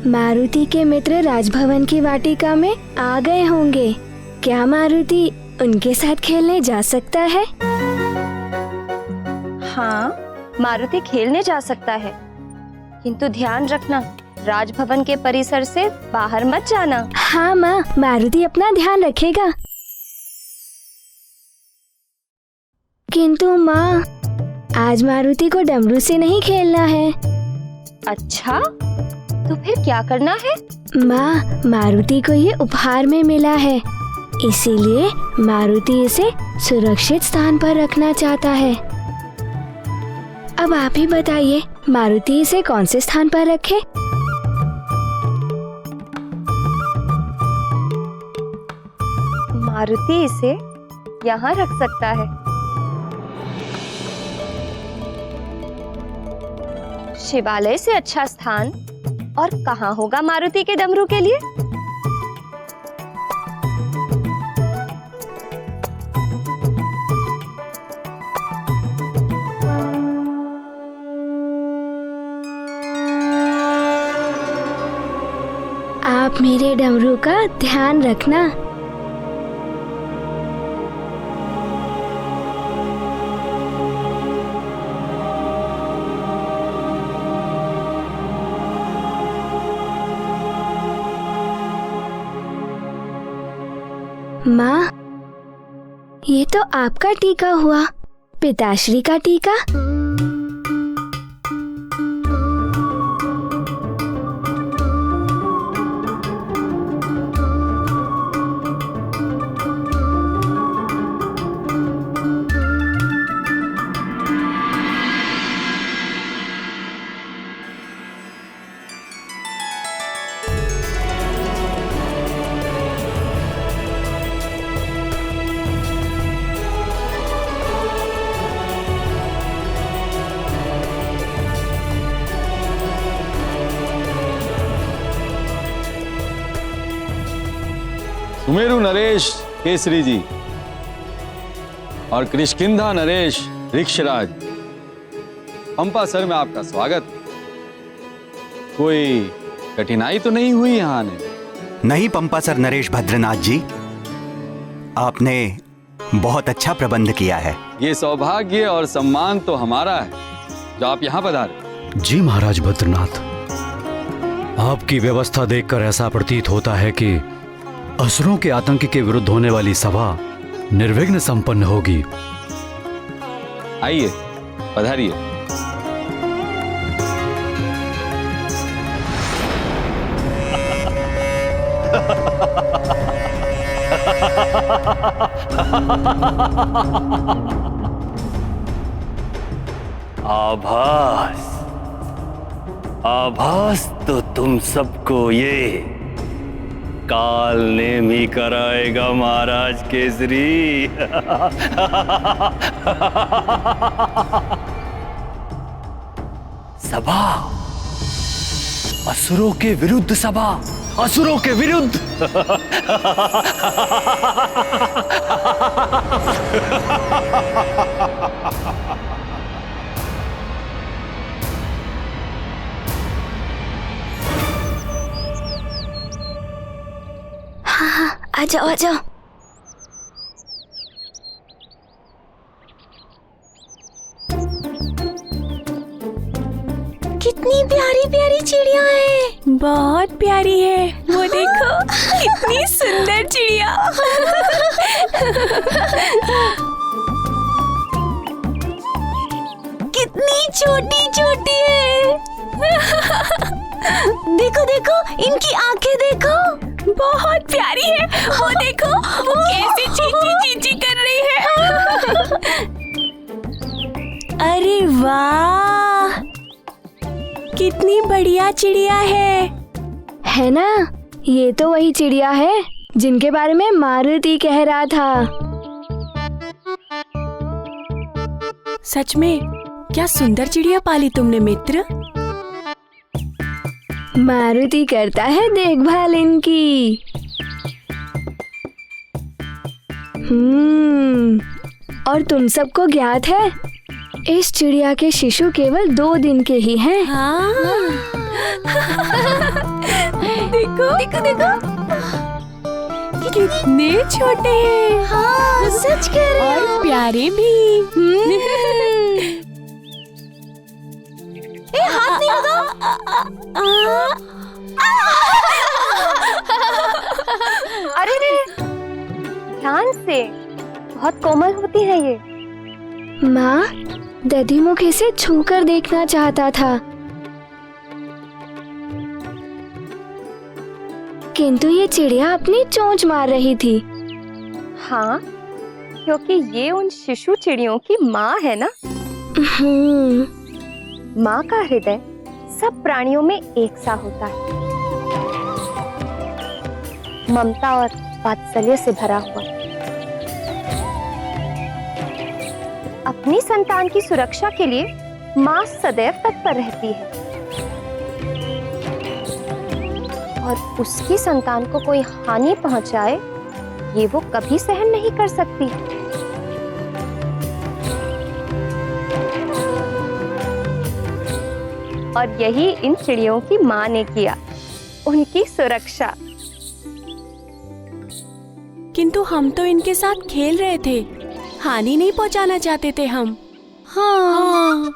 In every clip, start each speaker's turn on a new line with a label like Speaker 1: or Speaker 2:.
Speaker 1: मारुति के मित्र राजभवन की वाटिका में आ गए होंगे। क्या मारुति उनके साथ खेलने जा सकता है?
Speaker 2: हाँ, मारुति खेलने जा सकता है, किंतु ध्यान रखना राजभवन के परिसर से बाहर मत जाना।
Speaker 1: हाँ माँ, मारुति अपना ध्यान रखेगा। किंतु माँ, आज मारुति को डमरू से नहीं खेलना है।
Speaker 2: अच्छा, तो फिर क्या करना है?
Speaker 1: माँ, मारुति को ये उपहार में मिला है, इसीलिए मारुति इसे सुरक्षित स्थान पर रखना चाहता है। अब आप ही बताइए, मारुति इसे कौन से स्थान पर रखे?
Speaker 2: मारुति इसे यहाँ रख सकता है। शिवालय से अच्छा स्थान और कहाँ होगा मारुति के डमरू के लिए?
Speaker 1: आप मेरे डमरू का ध्यान रखना। माँ, ये तो आपका टीका हुआ, पिताश्री का टीका।
Speaker 3: सुमेरु नरेश केसरी जी और कृष्किंधा नरेश ऋक्षराज, पंपासर में आपका स्वागत। कोई कठिनाई तो नहीं हुई यहाँ आने?
Speaker 4: नहीं पंपासर नरेश भद्रनाथ जी, आपने बहुत अच्छा प्रबंध किया है।
Speaker 3: ये सौभाग्य और सम्मान तो हमारा है जो आप यहाँ पधारे।
Speaker 5: जी महाराज भद्रनाथ, आपकी व्यवस्था देखकर ऐसा प्रतीत होता है कि असुरों के आतंक के विरुद्ध होने वाली सभा निर्विघ्न संपन्न होगी।
Speaker 3: आइए, पधारिए।
Speaker 6: आभास तो तुम सबको ये काल नेम ही कराएगा महाराज केसरी। सभा, असुरों के विरुद्ध सभा, असुरों के विरुद्ध।
Speaker 1: हाँ, आ जाओ आ जाओ।
Speaker 7: कितनी प्यारी प्यारी चिड़िया है। बहुत प्यारी है, वो देखो कितनी सुंदर चिड़िया। कितनी छोटी छोटी है। देखो देखो, इनकी आंखें देखो, बहुत प्यारी है। वो देखो, वो कैसे चींची चींची कर रही है। अरे वाह, कितनी बढ़िया चिड़िया है
Speaker 1: ना? ये तो वही चिड़िया है जिनके बारे में मारुति कह रहा था।
Speaker 7: सच में क्या सुंदर चिड़िया पाली तुमने मित्र।
Speaker 1: मारुति करता है देखभाल इनकी। और तुम सबको ज्ञात है, इस चिड़िया के शिशु केवल 2 दिन के ही हैं।
Speaker 7: हाँ। देखो देखो देखो कितने छोटे हैं।
Speaker 1: हाँ सच कह रहे
Speaker 7: और
Speaker 1: हो।
Speaker 7: प्यारे भी। ए, हाथ नहीं लगाओ।
Speaker 2: अरे रे, ध्यान से, बहुत कोमल होती है ये।
Speaker 1: माँ, दधिमुख इसे छूकर देखना चाहता था, किंतु ये चिड़िया अपनी चोंच मार रही थी।
Speaker 2: हाँ, क्योंकि ये उन शिशु चिड़ियों की माँ है ना। माँ का हृदय सब प्राणियों में एक सा होता है, ममता और वात्सल्य से भरा हुआ। अपनी संतान की सुरक्षा के लिए माँ सदैव तत्पर रहती है और उसकी संतान को कोई हानि पहुंचाए ये वो कभी सहन नहीं कर सकती। और यही इन चिड़ियों की माँ ने किया, उनकी सुरक्षा।
Speaker 7: किंतु हम तो इनके साथ खेल रहे थे, हानि नहीं पहुंचाना चाहते थे हम। हाँ।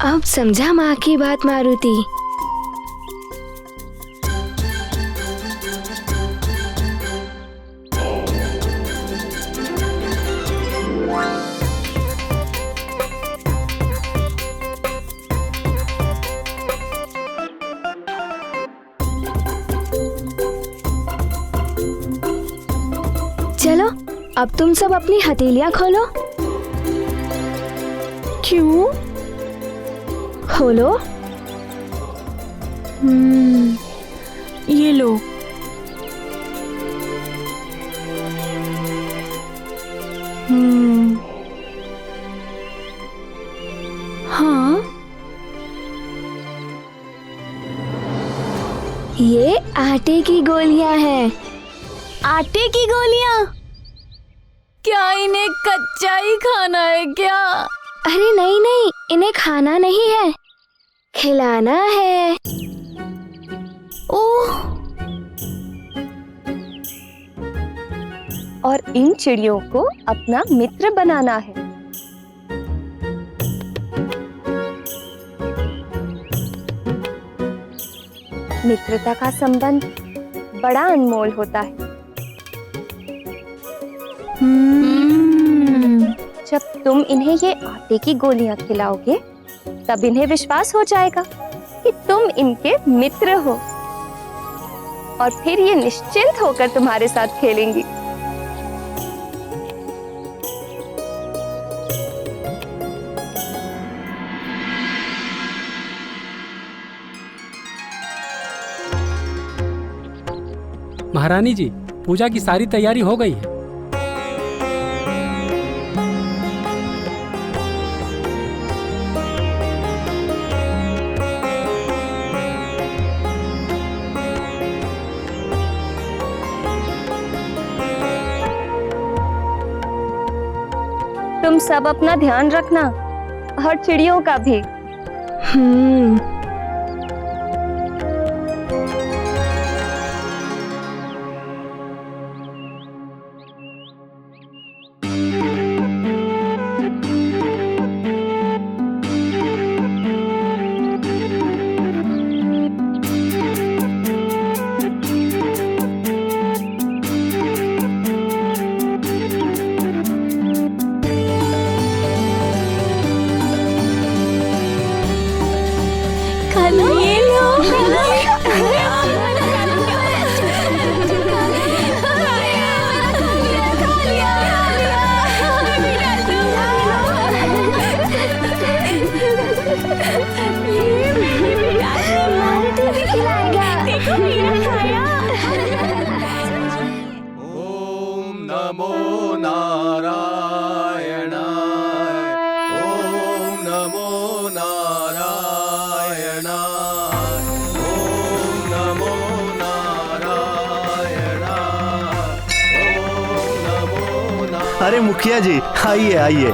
Speaker 1: अब समझा माँ की बात मारुति। चलो, अब तुम सब अपनी हथेलियाँ खोलो।
Speaker 7: क्यों?
Speaker 1: खोलो।
Speaker 7: ये लो। हाँ,
Speaker 1: ये आटे की गोलियां हैं।
Speaker 7: आटे की गोलियां? क्या इन्हें कच्चा ही खाना है क्या?
Speaker 1: अरे नहीं नहीं, इन्हें खाना नहीं है, खिलाना है।
Speaker 7: ओह,
Speaker 2: और इन चिड़ियों को अपना मित्र बनाना है। मित्रता का संबंध बड़ा अनमोल होता है। जब तुम इन्हें ये आटे की गोलियां खिलाओगे, तब इन्हें विश्वास हो जाएगा कि तुम इनके मित्र हो, और फिर ये निश्चिंत होकर तुम्हारे साथ खेलेंगी।
Speaker 8: महारानी जी, पूजा की सारी तैयारी हो गई है।
Speaker 2: तुम सब अपना ध्यान रखना, और चिड़ियों का भी।
Speaker 7: ये लो।
Speaker 6: ओम नमो नारायणाय, ओम नमो नारायणाय, ओम नमो नारायणाय।
Speaker 9: अरे मुखिया जी, आइए आइए।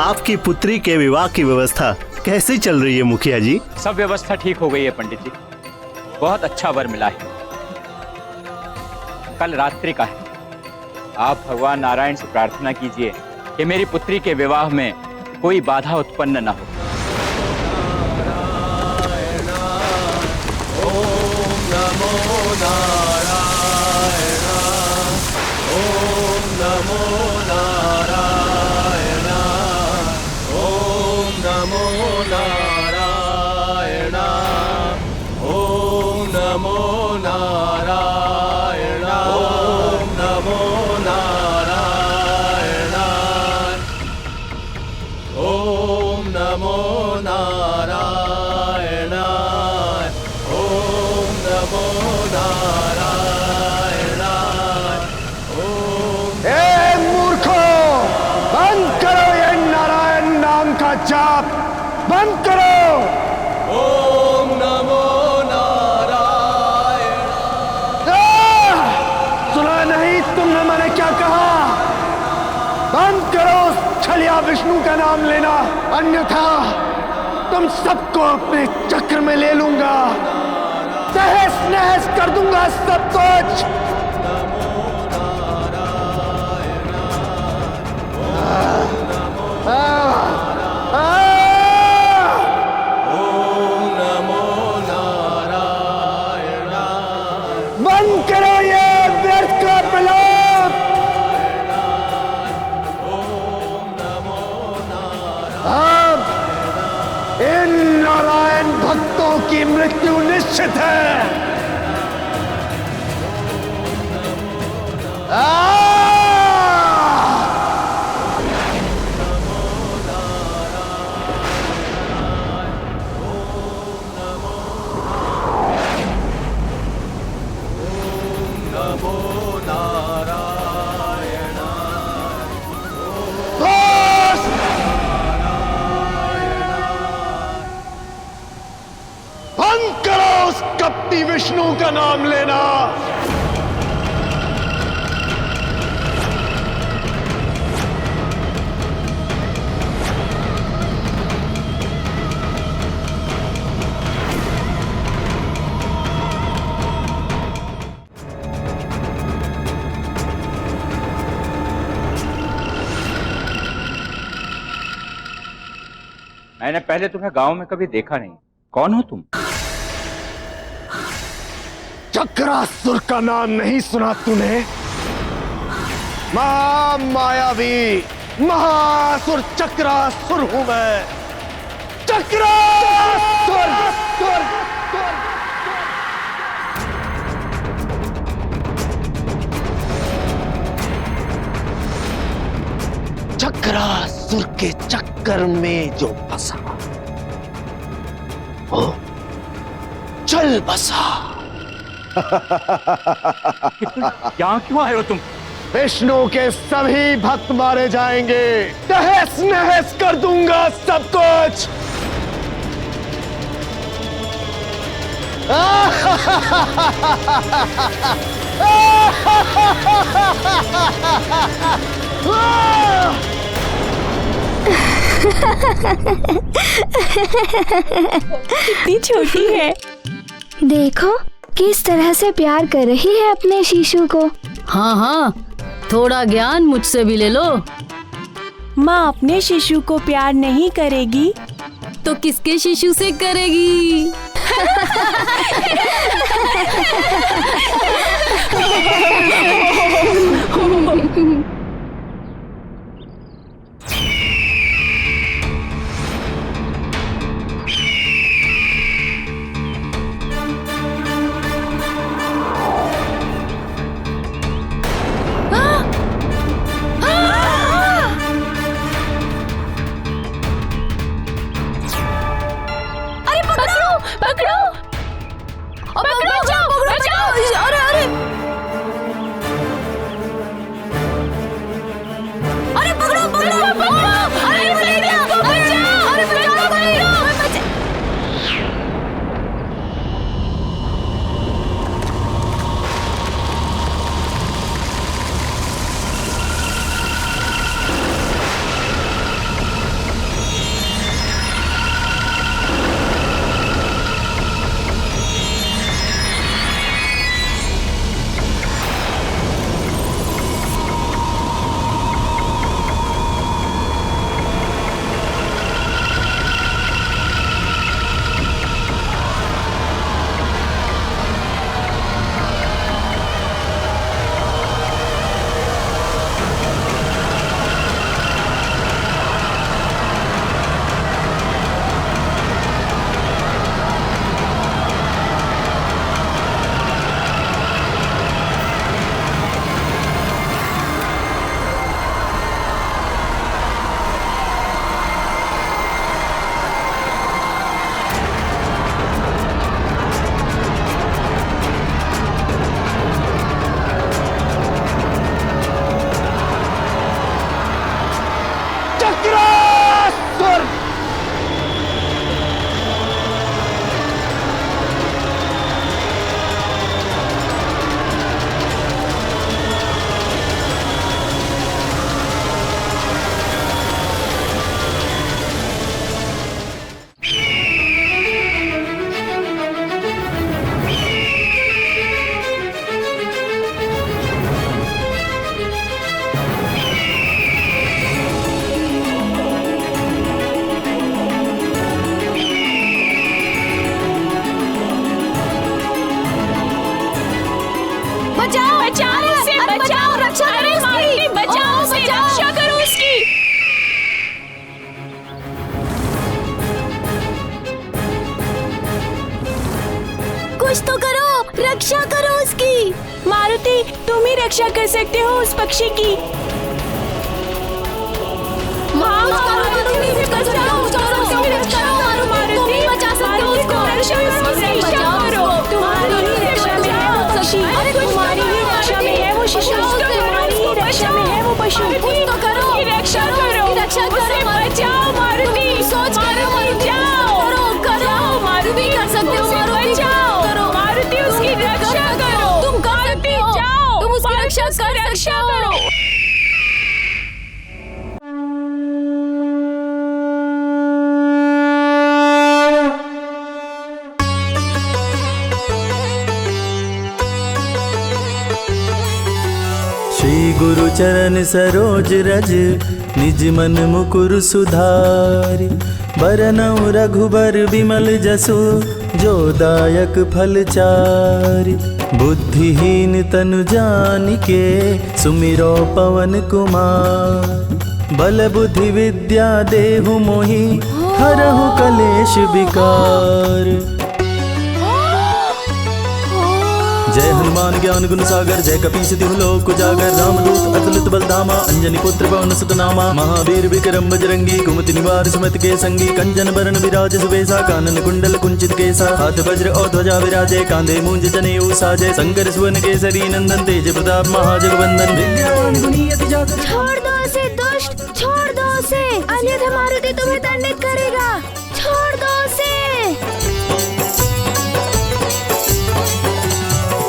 Speaker 9: आपकी पुत्री के विवाह की व्यवस्था कैसी चल रही है मुखिया जी?
Speaker 10: सब व्यवस्था ठीक हो गई है पंडित जी, बहुत अच्छा वर मिला है। कल रात्रि का है। आप भगवान नारायण से प्रार्थना कीजिए कि मेरी पुत्री के विवाह में कोई बाधा उत्पन्न न हो।
Speaker 6: ओम नमो नारायण, ओम नमो नारायण, ओम नमो नारायण, ओम नमो नारायण, ओम नमो नारायण, ओम नमो नारायण, ओम नमो नारायण, ओम।
Speaker 11: ए मूर्खो, बंद करो ये नारायण नाम का जाप, बंद करो।
Speaker 6: ओम नमो नारायण।
Speaker 11: सुना नहीं तुमने मैंने क्या कहा? बंद करो छलिया विष्णु का नाम लेना, अन्यथा तुम सबको अपने चक्र में ले लूंगा, तहस नहस कर दूंगा सब कुछ। बंद करो ये व्यर्थ का प्रलाप। अब इन नारायण भक्तों की मृत्यु निश्चित है। बंद करो उस कपटी विष्णु का नाम लेना।
Speaker 10: मैंने पहले तुम्हें गांव में कभी देखा नहीं। कौन हो तुम?
Speaker 11: चक्रासुर का नाम नहीं सुना तूने? महामायावी महासुर चक्रासुर हूं मैं। चक्रासुर। चक्रासुर के चक्कर में जो फंसा वो चल बसा।
Speaker 10: यहाँ क्यों आए हो तुम?
Speaker 11: विष्णु के सभी भक्त मारे जाएंगे, तहस नहस कर दूंगा सब कुछ।
Speaker 7: कितनी छोटी है।
Speaker 1: देखो किस तरह से प्यार कर रही है अपने शीशु को।
Speaker 12: हाँ हाँ, थोड़ा ज्ञान मुझसे भी ले लो।
Speaker 7: माँ अपने शिशु को प्यार नहीं करेगी
Speaker 12: तो किसके शिशु से करेगी?
Speaker 11: अग्रासुर।
Speaker 7: बचाओ बचाओ उसे, बचाओ, रक्षा करो उसकी, बचाओ उसे, रक्षा करो उसकी। कुछ तो करो, रक्षा करो उसकी। मारुति, तुम ही रक्षा कर सकते हो उस पक्षी की। मारुति, तुम ही कर सकते हो, मारुति, बचा सकते हो उसको, रक्षा करो। तुम्हारी ही रक्षा में है वो पक्षी, तुम्हारी ही रक्षा में है वो शिशु, तुम्हारी ही रक्षा में है वो पशु। कुछ तो करो, रक्षा करो, रक्षा करो, बचाओ मारुति, सोच मारुति, जाओ करो, मारुति कर सकते हो, बचाओ करो, मारुति उसकी रक्षा करो, तुम मारुति जाओ, तुम उसकी रक्षा करो।
Speaker 6: श्री गुरु चरण सरोज रज, निज मन मुकुर सुधारि। बरनउँ रघुबर विमल जसु, जो दायक फल चारि। बुद्धिहीन तनु जानिके, सुमिरो पवन कुमार। बल बुद्धि विद्या देहु मोहि, हरहु कलेश विकार। जय हनुमान ज्ञान गुण सागर, जय कपीस तिहु लोक उजागर। रामदूत अतुलित बलधामा, अंजनी पुत्र पवन सुत नामा। महावीर विक्रम बजरंगी, कुमति निवार सुमति के संगी। कंचन बरन विराज सुबेसा, कानन कुंडल कुंचित केसा। हाथ वज्र और ध्वजा विराजे, कांधे मूंज जनेऊ साजे। शंकर सुवन केसरी नंदन, तेज प्रताप महाजगवंदन। विद्यावान गुणी अति जागर।
Speaker 1: छोड़ दो उसे दुष्ट, छोड़ दो उसे, अन्यथा मारुति तुम्हें दंडित करेगा। छोड़ दो उसे।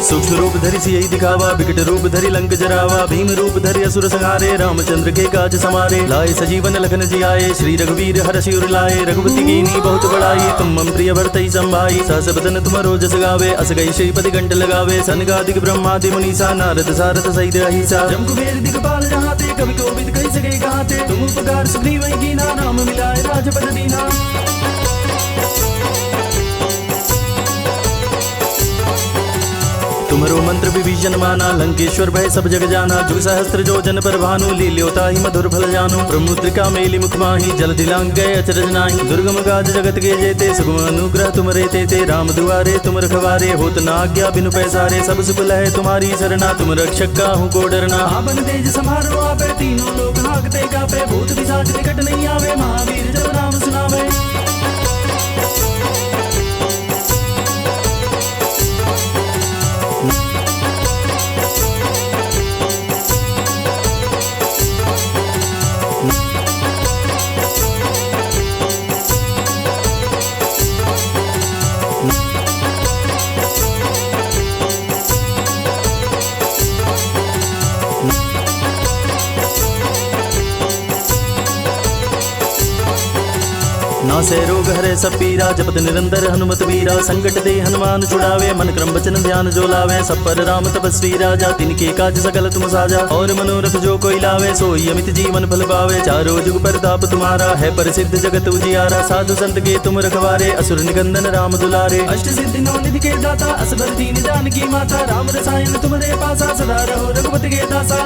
Speaker 6: सूक्ष्म रूप धरि सियहि दिखावा, विकट रूप धरि लंक जरावा। भीम रूप धरि असुर संहारे, रामचंद्र के काज समारे। लाए सजीवन लखन जियाए, श्री रघुवीर हरषि उर लाए। रघुपति कीन्ही बहुत बड़ाई, तुम मम प्रिय भरतहि संभाई। सहस बदन तुम रोजस गावे, अस गई श्रीपति कंठ लगावे। सनकादिक ब्रह्मादि मुनीसा, नारद सारद सहित अहिसा। जम कुबेर दिगपाल जहाते, कवि कोविद कहि सके कहाते। तुम उपकार सुग्रीव कीन्हा, राम मिलाए राजपद दीन्हा। तुमरो मंत्र विभीषण माना, लंकेश्वर भय सब जग जाना। जुग सहस्त्र जो जन पर भानु, लील्योता ही मधुर फल जानु। प्रमुद्रिका मेली मुख माही, जल दिलांग गए अचरज नाही। दुर्गम गाज जगत के जेते, सुगम अनुग्रह तुम रे ते। राम दुआरे तुम रखवारे, होत न आज्ञा बिनु पैसारे। सब सुख लहे तुम्हारी सरना, तुम रक्षक काहू को डरना। आपन तेज समारो आपे, तीनों लोक हाकते कापे। भूत पिशाच निकट नहीं आवे, महावीर जब नाम सुनावे। नासे रोग हरे सब पीरा, जपत निरंतर हनुमत वीरा। संकट दे हनुमान छुड़ावे, मन क्रम वचन ध्यान जो लावे। सब पर राम तपस्वी राजा, तिनके काज सकल तुम साजा। और मनोरथ जो कोई लावे, सोई अमित जीवन फल पावे। चारों जुग परताप तुम्हारा, है प्रसिद्ध जगत उजियारा। साधु संत के तुम रखवारे, असुर निकंदन राम दुलारे। अष्ट सिद्धि नौ निधि के दाता, असबर दीन जानकी माता। राम रसायन तुम्हारे पासा, सदा रहो रघुपति के दासा।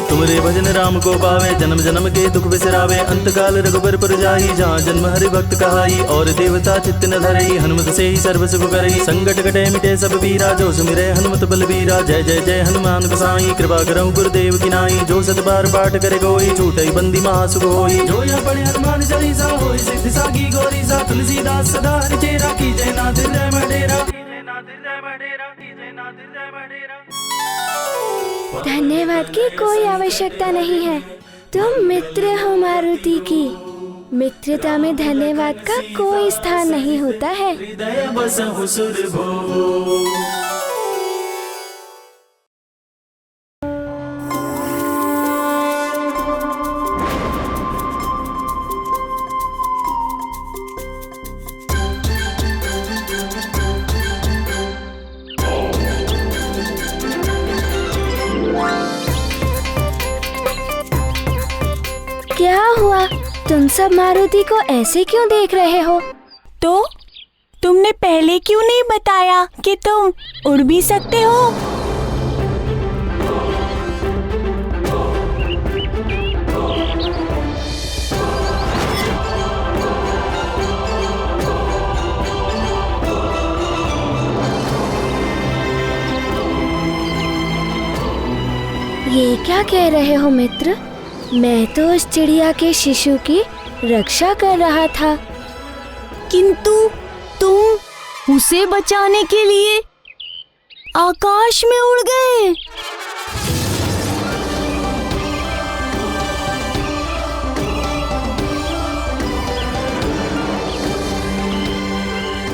Speaker 6: तुमरे भजन राम को पावे, जन्म जन्म के दुख बिसरावे। अंत काल रघुबर पुर जाई, जहाँ जन्म हरि भक्त कहाई। और देवता चित्त न धरई, हनुमत से ही सर्व सुख करई। संकट कटे मिटे सब पीरा, जो सुमिरे हनुमत बलबीरा। जय जय जय हनुमान गोसाई, कृपा करहु गुरुदेव की नाई। जो सत बार पाठ करे कोई, छूटई बंदी महासुख होई। जो यह पढ़े हनुमान चालीसा, होई सिद्धि साखी गौरीसा। तुलसीदास सदा हरि चेरा, की जय नाथ जय मडेरा।
Speaker 1: धन्यवाद की कोई आवश्यकता नहीं है। तुम मित्र हो मारुति की। मित्रता में धन्यवाद का कोई स्थान नहीं होता है। क्या हुआ? तुम सब मारुति को ऐसे क्यों देख रहे हो?
Speaker 7: तो तुमने पहले क्यों नहीं बताया कि तुम उड़ भी सकते हो?
Speaker 1: ये क्या कह रहे हो मित्र? मैं तो उस चिड़िया के शिशु की रक्षा कर रहा था।
Speaker 7: किंतु तुम उसे बचाने के लिए आकाश में उड़ गए।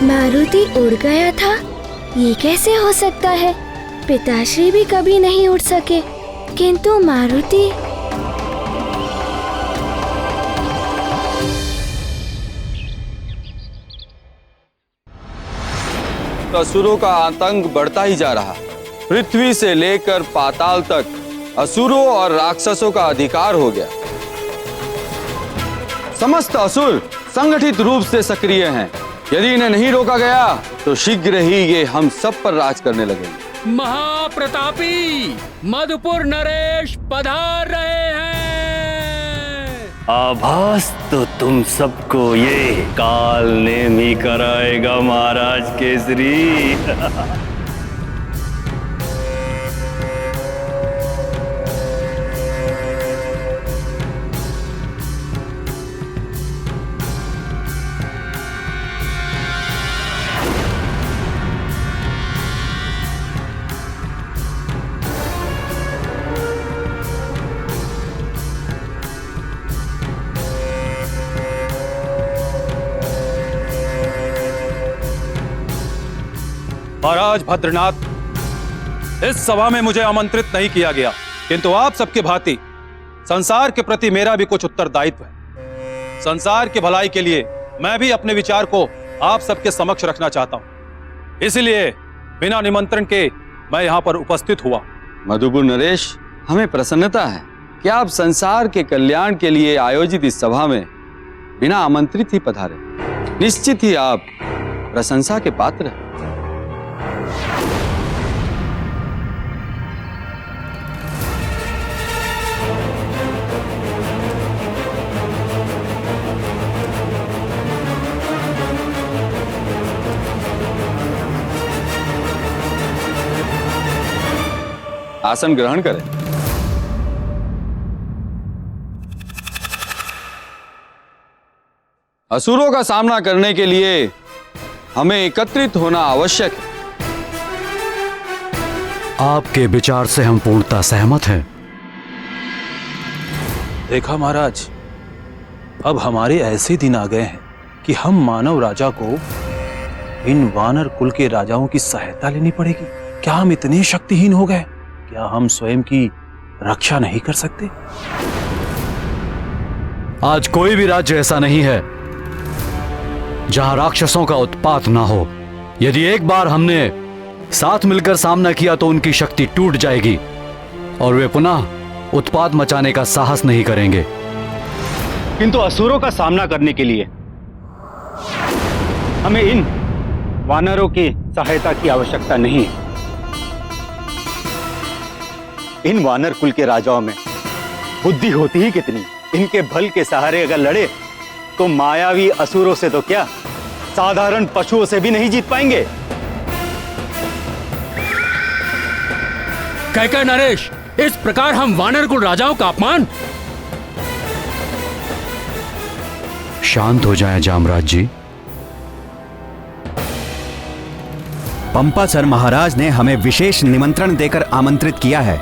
Speaker 1: मारुति उड़ गया था? ये कैसे हो सकता है? पिताश्री भी कभी नहीं उड़ सके, किंतु मारुति।
Speaker 3: असुरों का आतंक बढ़ता ही जा रहा। पृथ्वी से लेकर पाताल तक असुरों और राक्षसों का अधिकार हो गया। समस्त असुर संगठित रूप से सक्रिय हैं। यदि इन्हें नहीं रोका गया तो शीघ्र ही ये हम सब पर राज करने लगेंगे।
Speaker 8: महाप्रतापी मधुपुर नरेश पधार रहे हैं।
Speaker 9: आभास तो तुम सबको ये काल नेम ही कराएगा महाराज केसरी।
Speaker 13: महाराज भद्रनाथ, इस सभा में मुझे आमंत्रित नहीं किया गया, किंतु आप सबके भांति संसार के प्रति मेरा भी कुछ उत्तरदायित्व है। संसार की भलाई के लिए मैं भी अपने विचार को आप सबके समक्ष रखना चाहता हूं। इसलिए बिना निमंत्रण के मैं यहाँ पर उपस्थित हुआ।
Speaker 3: मधुपुर नरेश, हमें प्रसन्नता है कि आप संसार के कल्याण के लिए आयोजित इस सभा में बिना आमंत्रित ही पधारे। निश्चित ही आप प्रशंसा के पात्र हैं। आसन ग्रहण करें। असुरों का सामना करने के लिए हमें एकत्रित होना आवश्यक है।
Speaker 5: आपके विचार से हम पूर्णतः सहमत हैं।
Speaker 13: देखा महाराज, अब हमारे ऐसे दिन आ गए हैं कि हम मानव राजा को इन वानर कुल के राजाओं की सहायता लेनी पड़ेगी। क्या हम इतने शक्तिहीन हो गए? क्या हम स्वयं की रक्षा नहीं कर सकते?
Speaker 5: आज कोई भी राज्य ऐसा नहीं है जहां राक्षसों का उत्पात ना हो। यदि एक बार हमने साथ मिलकर सामना किया तो उनकी शक्ति टूट जाएगी और वे पुनः उत्पात मचाने का साहस नहीं करेंगे।
Speaker 4: किंतु असुरों का सामना करने के लिए हमें इन वानरों की सहायता की आवश्यकता नहीं है। इन वानर कुल के राजाओं में बुद्धि होती ही कितनी। इनके बल के सहारे अगर लड़े तो मायावी असुरों से तो क्या, साधारण पशुओं से भी नहीं जीत पाएंगे।
Speaker 8: कहकर नरेश, इस प्रकार हम वानर कुल राजाओं का अपमान।
Speaker 5: शांत हो जाएं जामराज जी।
Speaker 4: पंपासर महाराज ने हमें विशेष निमंत्रण देकर आमंत्रित किया है।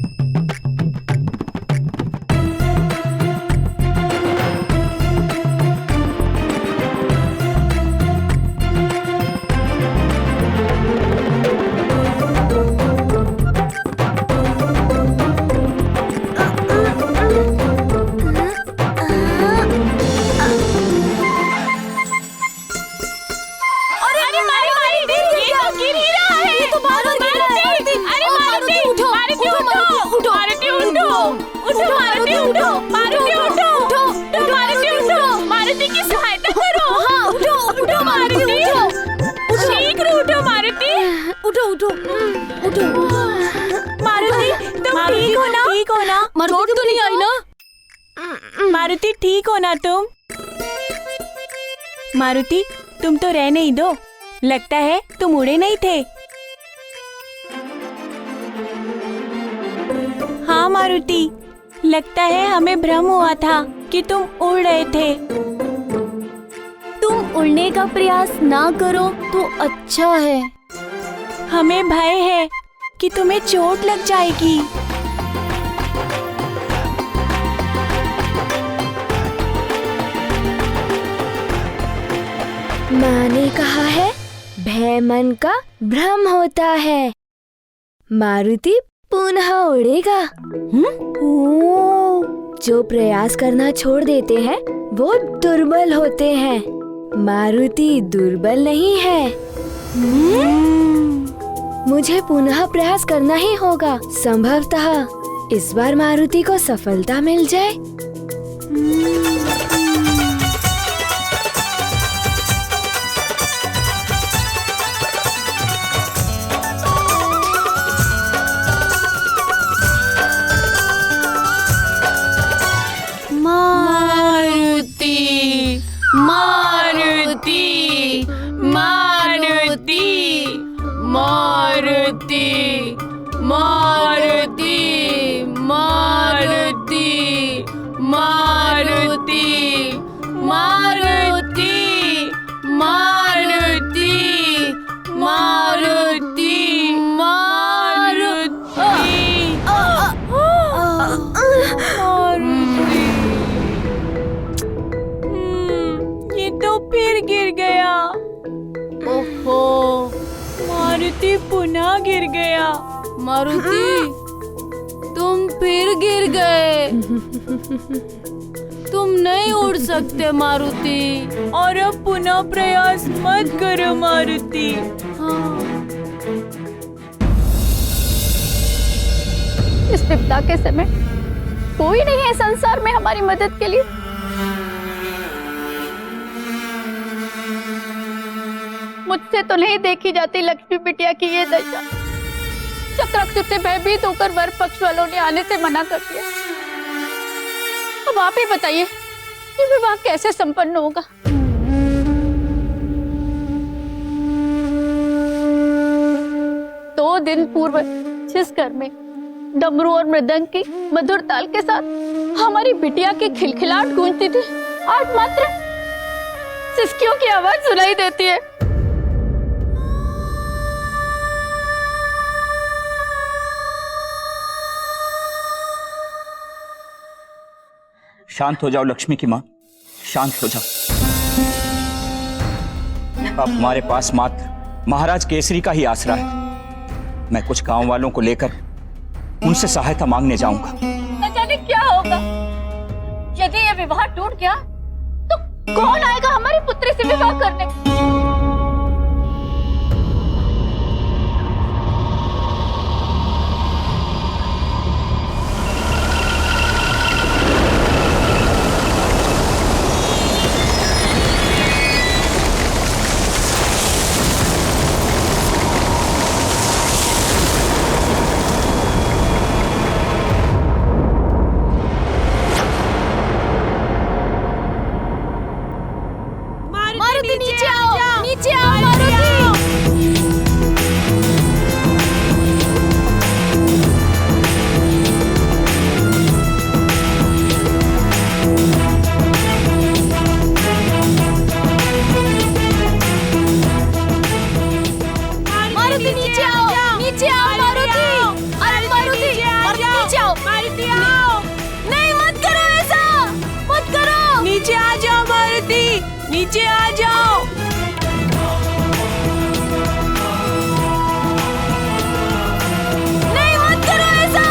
Speaker 7: मारुति ठीक हो ना तुम? मारुति तुम तो रह नहीं दो, लगता है तुम उड़े नहीं थे। हाँ मारुति, लगता है हमें भ्रम हुआ था कि तुम उड़ रहे थे।
Speaker 14: तुम उड़ने का प्रयास ना करो तो अच्छा है।
Speaker 7: हमें भय है कि तुम्हें चोट लग जाएगी।
Speaker 1: माँ ने कहा है भय मन का भ्रम होता है। मारुति पुनः उड़ेगा। जो प्रयास करना छोड़ देते हैं वो दुर्बल होते हैं। मारुति दुर्बल नहीं है। मुझे पुनः प्रयास करना ही होगा। संभवतः इस बार मारुति को सफलता मिल जाए।
Speaker 7: पुनः गिर गया।
Speaker 12: मारुति तुम फिर गिर गए। तुम नहीं उड़ सकते मारुति।
Speaker 7: और अब पुनः प्रयास मत करो मारुति।
Speaker 2: इस विपदा के समय कोई नहीं है संसार में हमारी मदद के लिए। मुझसे तो नहीं देखी जाती लक्ष्मी बिटिया की ये दशा। चक्रासुर से भयभीत होकर वर पक्ष वालों ने आने से मना कर दिया। अब आप ही बताइए ये विवाह कैसे संपन्न होगा। 2 दिन पूर्व जिस घर में डमरू और मृदंग की मधुर ताल के साथ हमारी बिटिया की खिलखिलाहट गूंजती थी, आज मात्र सिसकियों की आवाज सुनाई देती है।
Speaker 10: शांत हो जाओ लक्ष्मी की माँ, शांत हो जाओ। अब हमारे पास मात्र महाराज केसरी का ही आसरा है। मैं कुछ गांव वालों को लेकर उनसे सहायता मांगने जाऊंगा।
Speaker 2: न जाने क्या होगा। यदि यह विवाह टूट गया तो कौन आएगा हमारी पुत्री से विवाह करने।
Speaker 7: नीचे आ जाओ।
Speaker 14: नहीं मत करो ऐसा।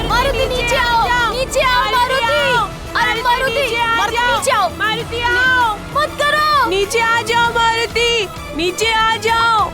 Speaker 14: मारुति नीचे आओ, नीचे आओ मारुति। अरे मारुति, नीचे आओ।
Speaker 7: मारुति आओ,
Speaker 14: मत करो।
Speaker 7: नीचे आ जाओ मारुति, नीचे आ जाओ।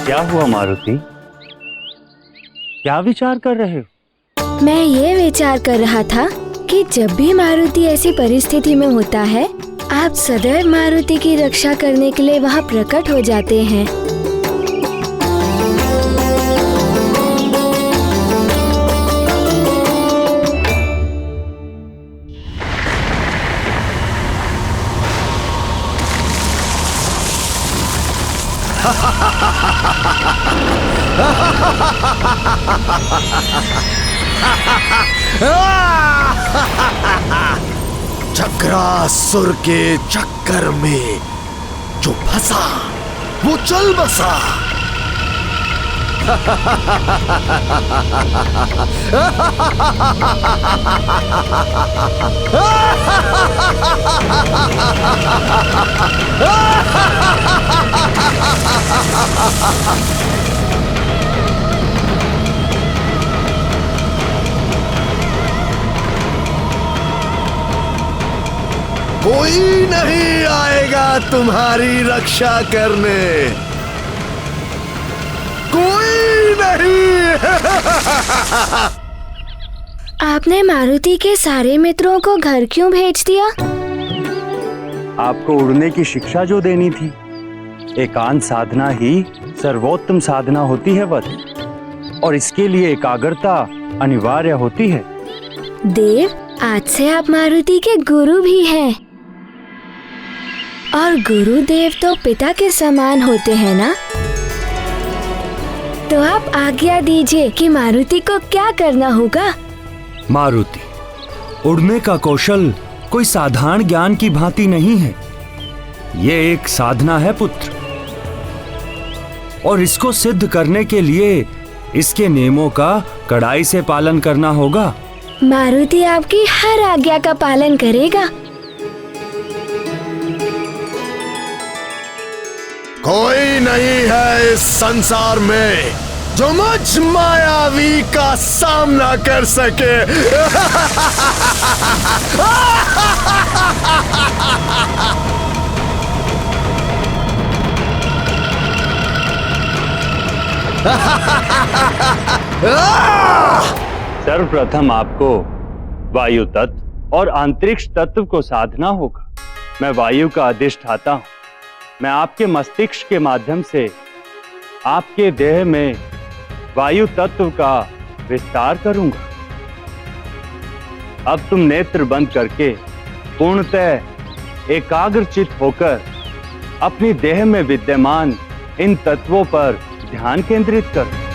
Speaker 4: क्या हुआ मारुति? क्या विचार कर रहे हो?
Speaker 1: मैं ये विचार कर रहा था कि जब भी मारुति ऐसी परिस्थिति में होता है, आप सदैव मारुति की रक्षा करने के लिए वहाँ प्रकट हो जाते हैं।
Speaker 11: चक्रासुर के चक्कर में जो फंसा वो चल बसा। कोई नहीं आएगा तुम्हारी रक्षा करने, कोई नहीं।
Speaker 1: आपने मारुति के सारे मित्रों को घर क्यों भेज दिया?
Speaker 4: आपको उड़ने की शिक्षा जो देनी थी। एकांत साधना ही सर्वोत्तम साधना होती है वत, और इसके लिए एकाग्रता अनिवार्य होती है।
Speaker 1: देव, आज से आप मारुति के गुरु भी हैं। और गुरुदेव तो पिता के समान होते हैं ना? तो आप आज्ञा दीजिए कि मारुति को क्या करना होगा?
Speaker 15: मारुति, उड़ने का कौशल कोई साधारण ज्ञान की भांति नहीं है। ये एक साधना है पुत्र, और इसको सिद्ध करने के लिए इसके नियमों का कड़ाई से पालन करना होगा।
Speaker 1: मारुति आपकी हर आज्ञा का पालन करेगा।
Speaker 11: कोई नहीं है इस संसार में जो मुझ मायावी का सामना कर सके।
Speaker 4: सर्वप्रथम आपको वायु तत्व और अंतरिक्ष तत्व को साधना होगा। मैं वायु का अधिष्ठाता हूं। मैं आपके मस्तिष्क के माध्यम से आपके देह में वायु तत्व का विस्तार करूंगा। अब तुम नेत्र बंद करके पूर्णतः एकाग्रचित होकर अपनी देह में विद्यमान इन तत्वों पर ध्यान केंद्रित करो।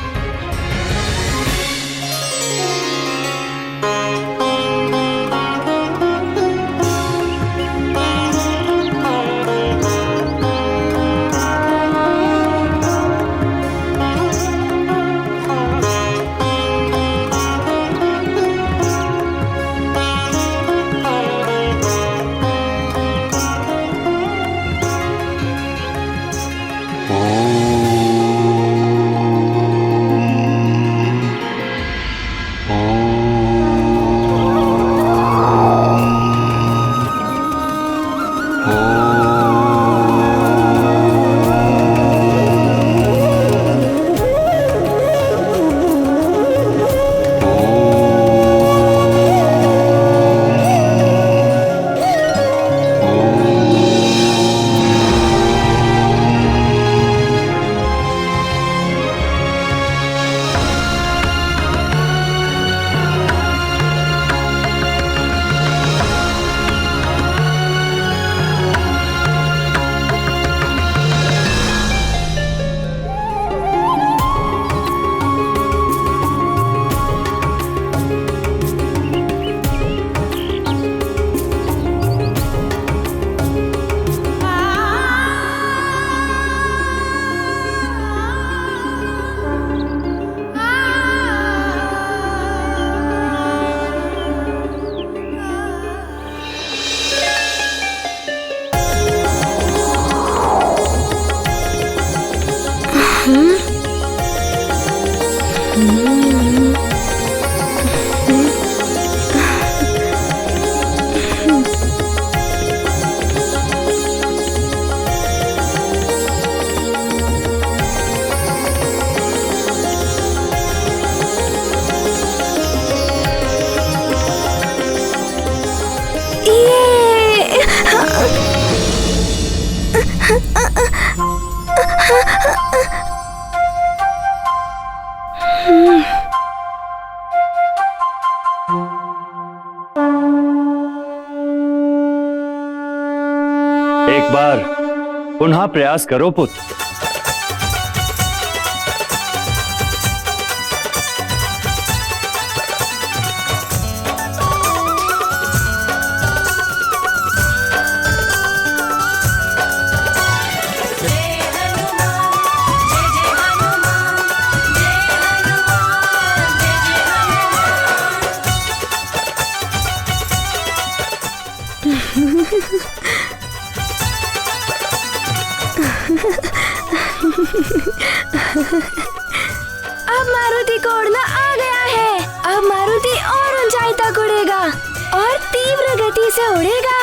Speaker 4: एक बार पुनः प्रयास करो पुत्र।
Speaker 1: अब मारुति को उड़ना आ गया है। अब मारुति और ऊंचाई तक उड़ेगा और तीव्र गति से उड़ेगा।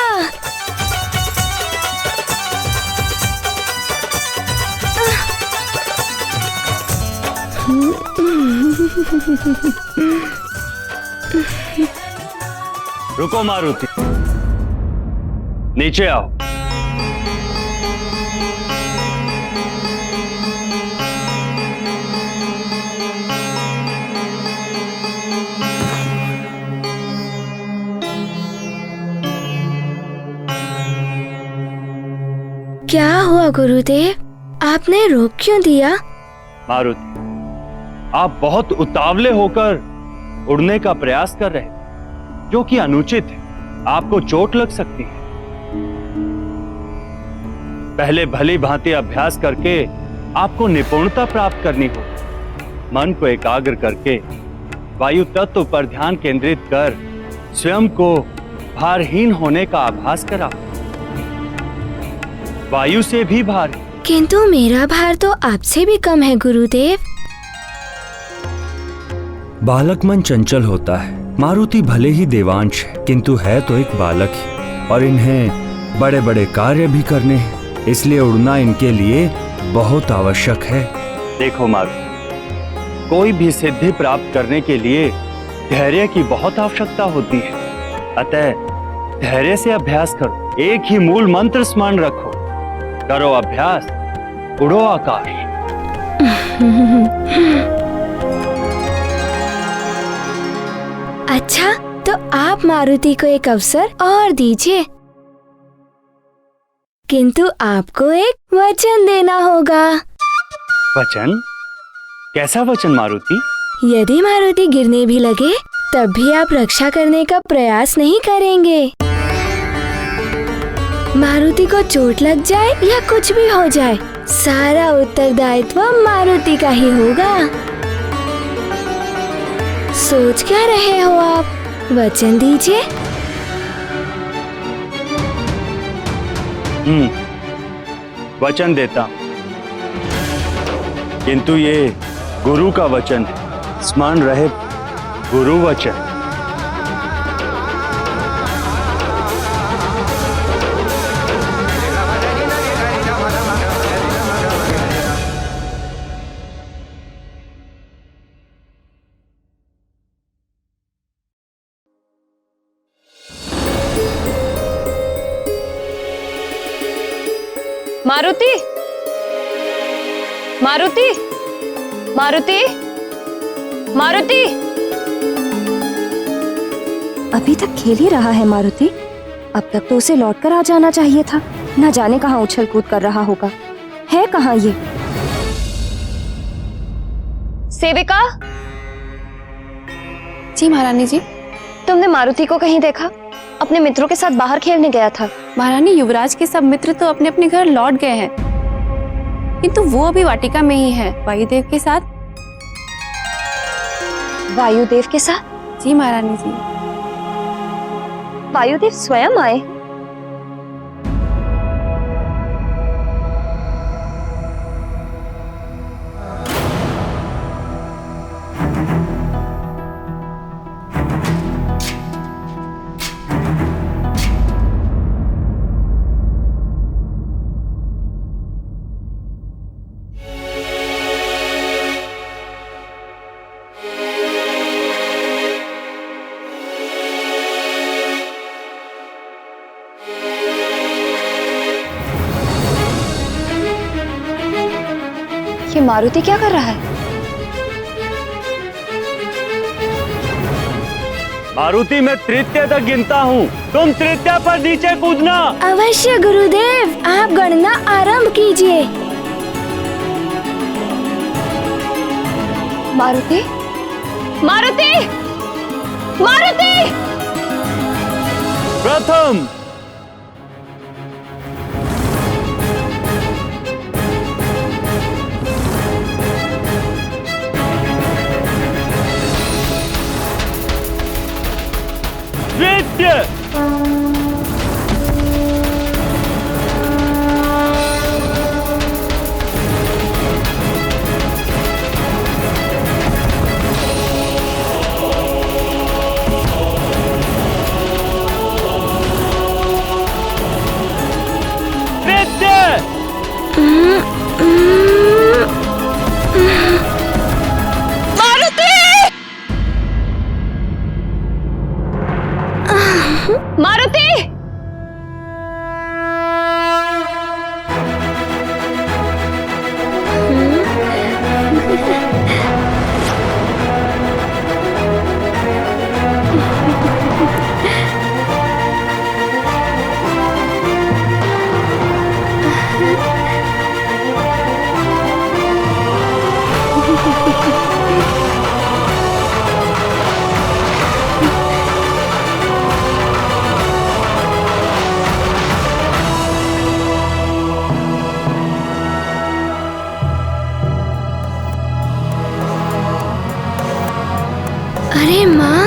Speaker 4: रुको मारुति, नीचे आओ।
Speaker 1: क्या हुआ गुरुदेव, आपने रोक क्यों दिया?
Speaker 4: मारुति, आप बहुत उतावले होकर उड़ने का प्रयास कर रहे हैं, जो कि अनुचित है। आपको चोट लग सकती है। पहले भली भांति अभ्यास करके आपको निपुणता प्राप्त करनी होगी। मन को एकाग्र करके वायु तत्व पर ध्यान केंद्रित कर स्वयं को भारहीन होने का आभास करा। वायु से भी भारी।
Speaker 1: किंतु मेरा भार तो आपसे भी कम है गुरुदेव।
Speaker 15: बालक मन चंचल होता है। मारुति भले ही देवांश है, किंतु है तो एक बालक ही, और इन्हें बड़े बड़े कार्य भी करने हैं, इसलिए उड़ना इनके लिए बहुत आवश्यक है।
Speaker 4: देखो मारुति, कोई भी सिद्धि प्राप्त करने के लिए धैर्य की बहुत आवश्यकता होती है। अतः धैर्य से अभ्यास करो। एक ही मूल मंत्र स्मरण रखो। करो अभ्यास, उड़ो आकाश।
Speaker 1: अच्छा, तो आप मारुति को एक अवसर और दीजिए, किंतु आपको एक वचन देना होगा।
Speaker 4: वचन? कैसा वचन मारुति?
Speaker 1: यदि मारुति गिरने भी लगे तब भी आप रक्षा करने का प्रयास नहीं करेंगे। मारुति को चोट लग जाए या कुछ भी हो जाए, सारा उत्तरदायित्व मारुति का ही होगा। सोच क्या रहे हो आप? वचन दीजिए।
Speaker 4: वचन देता हूं, किंतु ये गुरु का वचन है। स्मरण रहे, गुरु वचन।
Speaker 2: मारुति, मारुति, मारुति, मारुति। अभी तक खेल ही रहा है मारुति। अब तक तो उसे लौटकर आ जाना चाहिए था। न जाने कहाँ उछल कूद कर रहा होगा। है कहाँ ये? सेविका।
Speaker 16: जी महारानी जी।
Speaker 2: तुमने मारुति को कहीं देखा? अपने मित्रों के साथ बाहर खेलने गया था।
Speaker 16: महारानी, युवराज के सब मित्र तो अपने अपने घर लौट गए हैं, किंतु वो अभी वाटिका में ही है, वायुदेव के साथ।
Speaker 2: वायुदेव के साथ?
Speaker 16: जी महारानी जी।
Speaker 2: वायुदेव स्वयं आए? ये मारुति क्या कर रहा है?
Speaker 4: मारुति मैं तृतीय तक गिनता हूँ, तुम तृतीय पर नीचे कूदना।
Speaker 1: अवश्य गुरुदेव, आप गणना आरंभ कीजिए।
Speaker 2: मारुति, मारुति, मारुति!
Speaker 4: प्रथम, द्वितीय,
Speaker 2: मारुति!
Speaker 1: अरे माँ,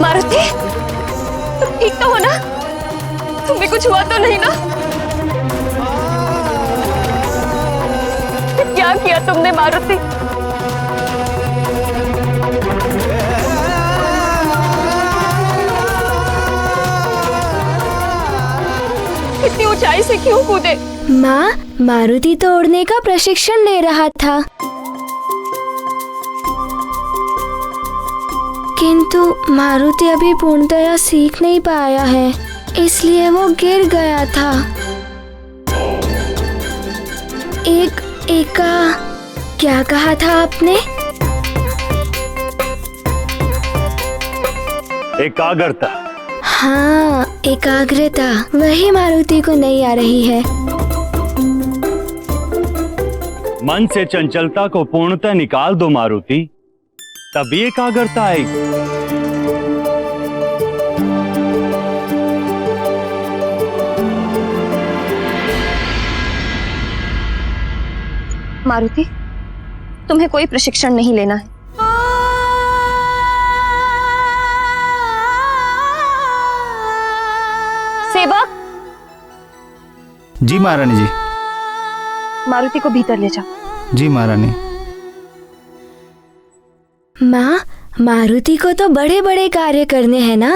Speaker 2: मारुति, तुम ठीक तो हो ना? तुम्हें कुछ हुआ तो नहीं ना? क्या किया तुमने मारुति? इतनी ऊंचाई से क्यों कूदे?
Speaker 1: माँ, मारुति तो उड़ने का प्रशिक्षण ले रहा था, किंतु मारुति अभी पूर्णतया सीख नहीं पाया है, इसलिए वो गिर गया था। एका क्या कहा था आपने?
Speaker 4: एकाग्रता।
Speaker 1: हाँ, एकाग्रता, वही मारुति को नहीं आ रही है।
Speaker 4: मन से चंचलता को पूर्णतः निकाल दो मारुति, तभी एकाग्रता आएगी।
Speaker 2: मारुति, तुम्हें कोई प्रशिक्षण नहीं लेना है। सेवक!
Speaker 17: जी महारानी जी।
Speaker 2: मारुति को भीतर ले जाओ।
Speaker 17: जी महारानी।
Speaker 1: माँ, मारुति को तो बड़े बड़े कार्य करने हैं ना?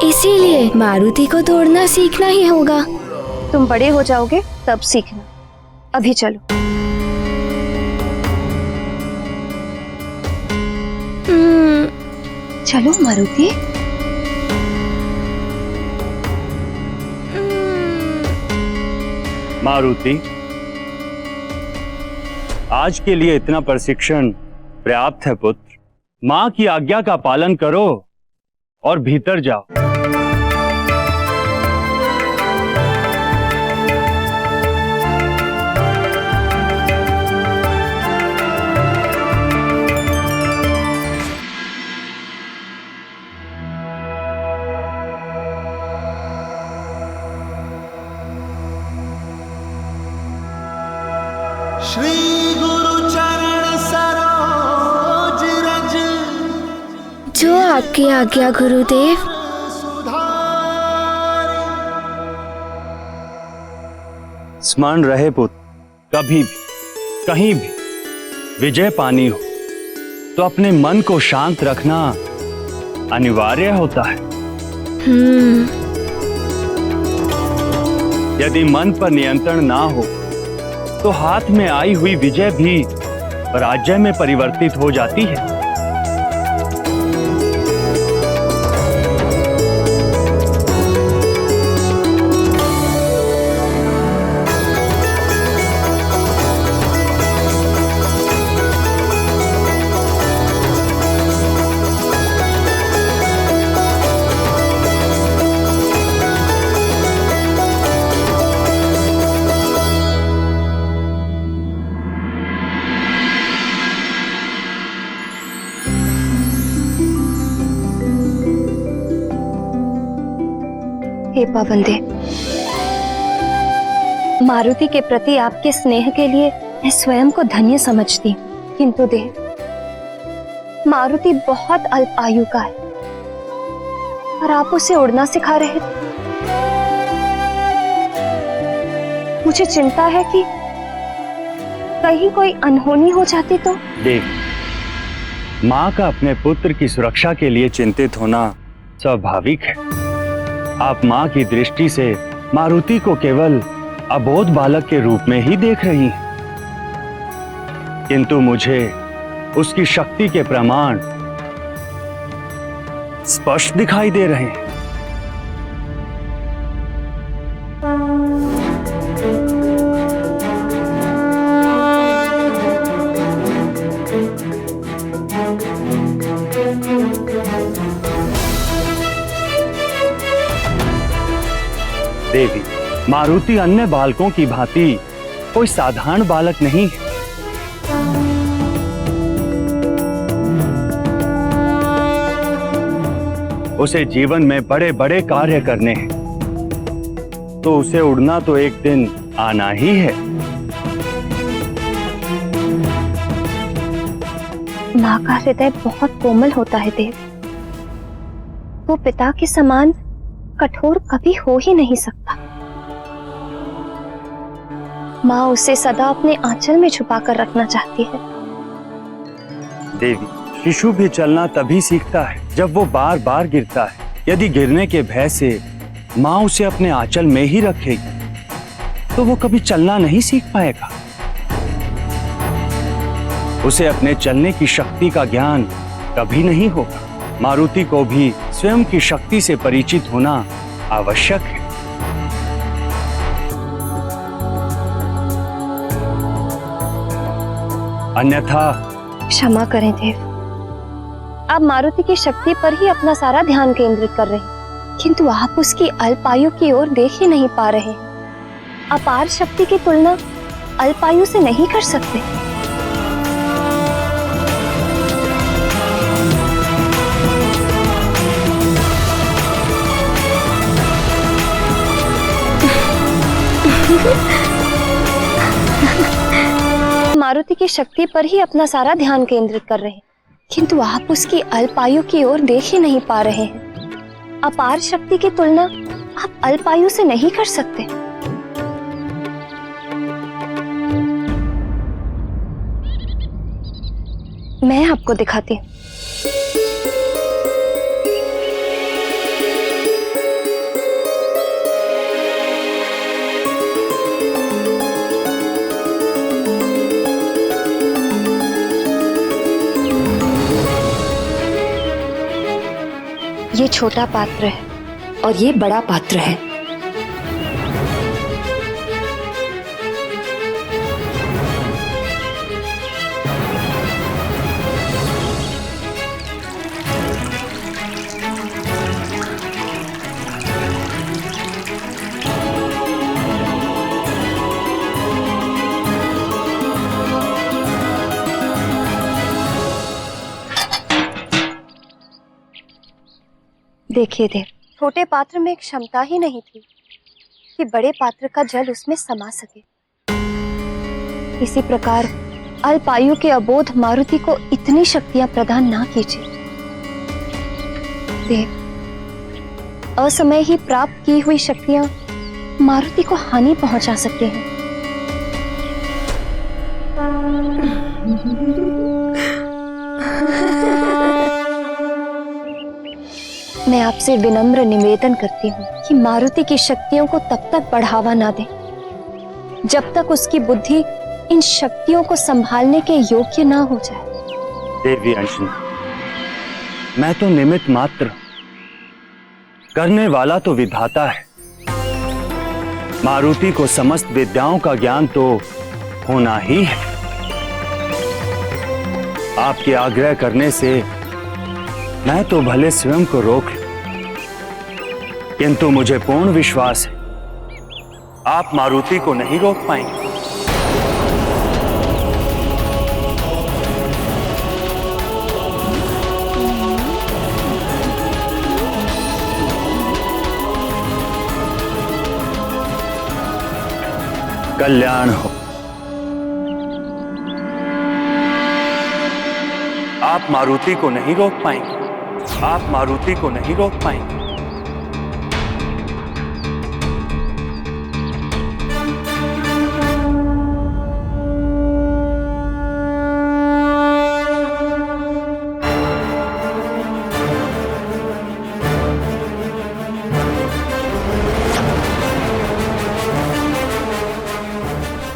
Speaker 1: इसीलिए मारुति को तोड़ना सीखना ही होगा।
Speaker 2: तुम बड़े हो जाओगे तब सीखना, अभी चलो। चलो मारुति।
Speaker 4: मारुति, आज के लिए इतना प्रशिक्षण पर्याप्त है पुत्र। माँ की आज्ञा का पालन करो और भीतर जाओ।
Speaker 11: श्री गुरु चरण सरोज रज
Speaker 1: आपकी आज्ञा गुरुदेव।
Speaker 4: स्मरण रहे पुत्र, कभी भी कहीं भी विजय पानी हो तो अपने मन को शांत रखना अनिवार्य होता है। यदि मन पर नियंत्रण ना हो तो हाथ में आई हुई विजय भी पराजय में परिवर्तित हो जाती है।
Speaker 2: हे पवन देव, मारुति के प्रति आपके स्नेह के लिए मैं स्वयं को धन्य समझती हूँ, किंतु देव मारुति बहुत अल्प आयु का है और आप उसे उड़ना सिखा रहे थे। मुझे चिंता है कि कहीं कोई अनहोनी हो जाती तो।
Speaker 4: देव, माँ का अपने पुत्र की सुरक्षा के लिए चिंतित होना स्वाभाविक है। आप माँ की दृष्टि से मारुति को केवल अबोध बालक के रूप में ही देख रही हैं, किंतु मुझे उसकी शक्ति के प्रमाण स्पष्ट दिखाई दे रहे हैं। देवी, मारुति अन्य बालकों की भांति कोई साधारण बालक नहीं है। उसे जीवन में बड़े बड़े कार्य करने हैं, तो उसे उड़ना तो एक दिन आना ही है।
Speaker 2: माँ का हृदय बहुत कोमल होता है देव, वो पिता के समान कठोर कभी हो ही नहीं सकता। माँ उसे सदा अपने आंचल में छुपा कर रखना चाहती है।
Speaker 4: देवी, शिशु भी चलना तभी सीखता है जब वो बार बार गिरता है। यदि गिरने के भय से माँ उसे अपने आंचल में ही रखेगी तो वो कभी चलना नहीं सीख पाएगा। उसे अपने चलने की शक्ति का ज्ञान कभी नहीं होगा। मारुति को भी स्वयं की शक्ति से परिचित होना आवश्यक है। अन्यथा
Speaker 2: क्षमा करें देव, आप मारुति की शक्ति पर ही अपना सारा ध्यान केंद्रित कर रहे हैं, किंतु आप उसकी अल्पायु की ओर देख ही नहीं पा रहे। अपार शक्ति की तुलना अल्पायु से नहीं कर सकते। मारुति की शक्ति पर ही अपना सारा ध्यान केंद्रित कर रहे हैं, किंतु आप उसकी अल्पायु की ओर देख ही नहीं पा रहे हैं। अपार शक्ति की तुलना आप अल्पायु से नहीं कर सकते। मैं आपको दिखाती हूँ। ये छोटा पात्र है और ये बड़ा पात्र है। देखिए देव, छोटे पात्र में एक क्षमता ही नहीं थी कि बड़े पात्र का जल उसमें समा सके। इसी प्रकार अल्पायु के अबोध मारुति को इतनी शक्तियां प्रदान ना कीजिए। सकते हैं। असमय ही प्राप्त की हुई शक्तियां मारुति को हानि पहुंचा सकते हैं। मैं आपसे विनम्र निवेदन करती हूँ कि मारुति की शक्तियों को तब तक बढ़ावा ना दें जब तक उसकी बुद्धि इन शक्तियों को संभालने के योग्य ना हो जाए।
Speaker 4: देवी अंजना, मैं तो निमित्त मात्र, करने वाला तो विधाता है। मारुति को समस्त विद्याओं का ज्ञान तो होना ही है। आपके आग्रह करने से मैं तो भले स्वयं को रोक लूं, किंतु मुझे पूर्ण विश्वास है आप मारुति को नहीं रोक पाएंगे। कल्याण हो। आप मारुति को नहीं रोक पाएंगे। आप मारुति को नहीं रोक पाएंगे।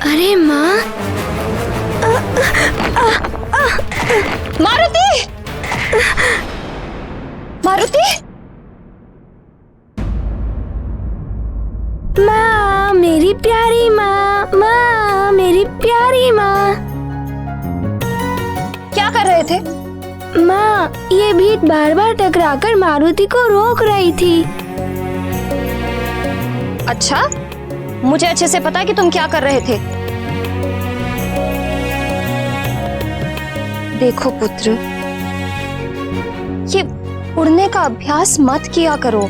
Speaker 1: अरे माँ,
Speaker 2: मारुति! मारुति!
Speaker 1: माँ, मेरी प्यारी माँ, माँ, मेरी प्यारी माँ।
Speaker 2: क्या कर रहे थे?
Speaker 1: माँ, ये भीत बार बार टकराकर मारुति को रोक रही थी।
Speaker 2: अच्छा, मुझे अच्छे से पता है कि तुम क्या कर रहे थे। देखो पुत्र, ये उड़ने का अभ्यास मत किया करो,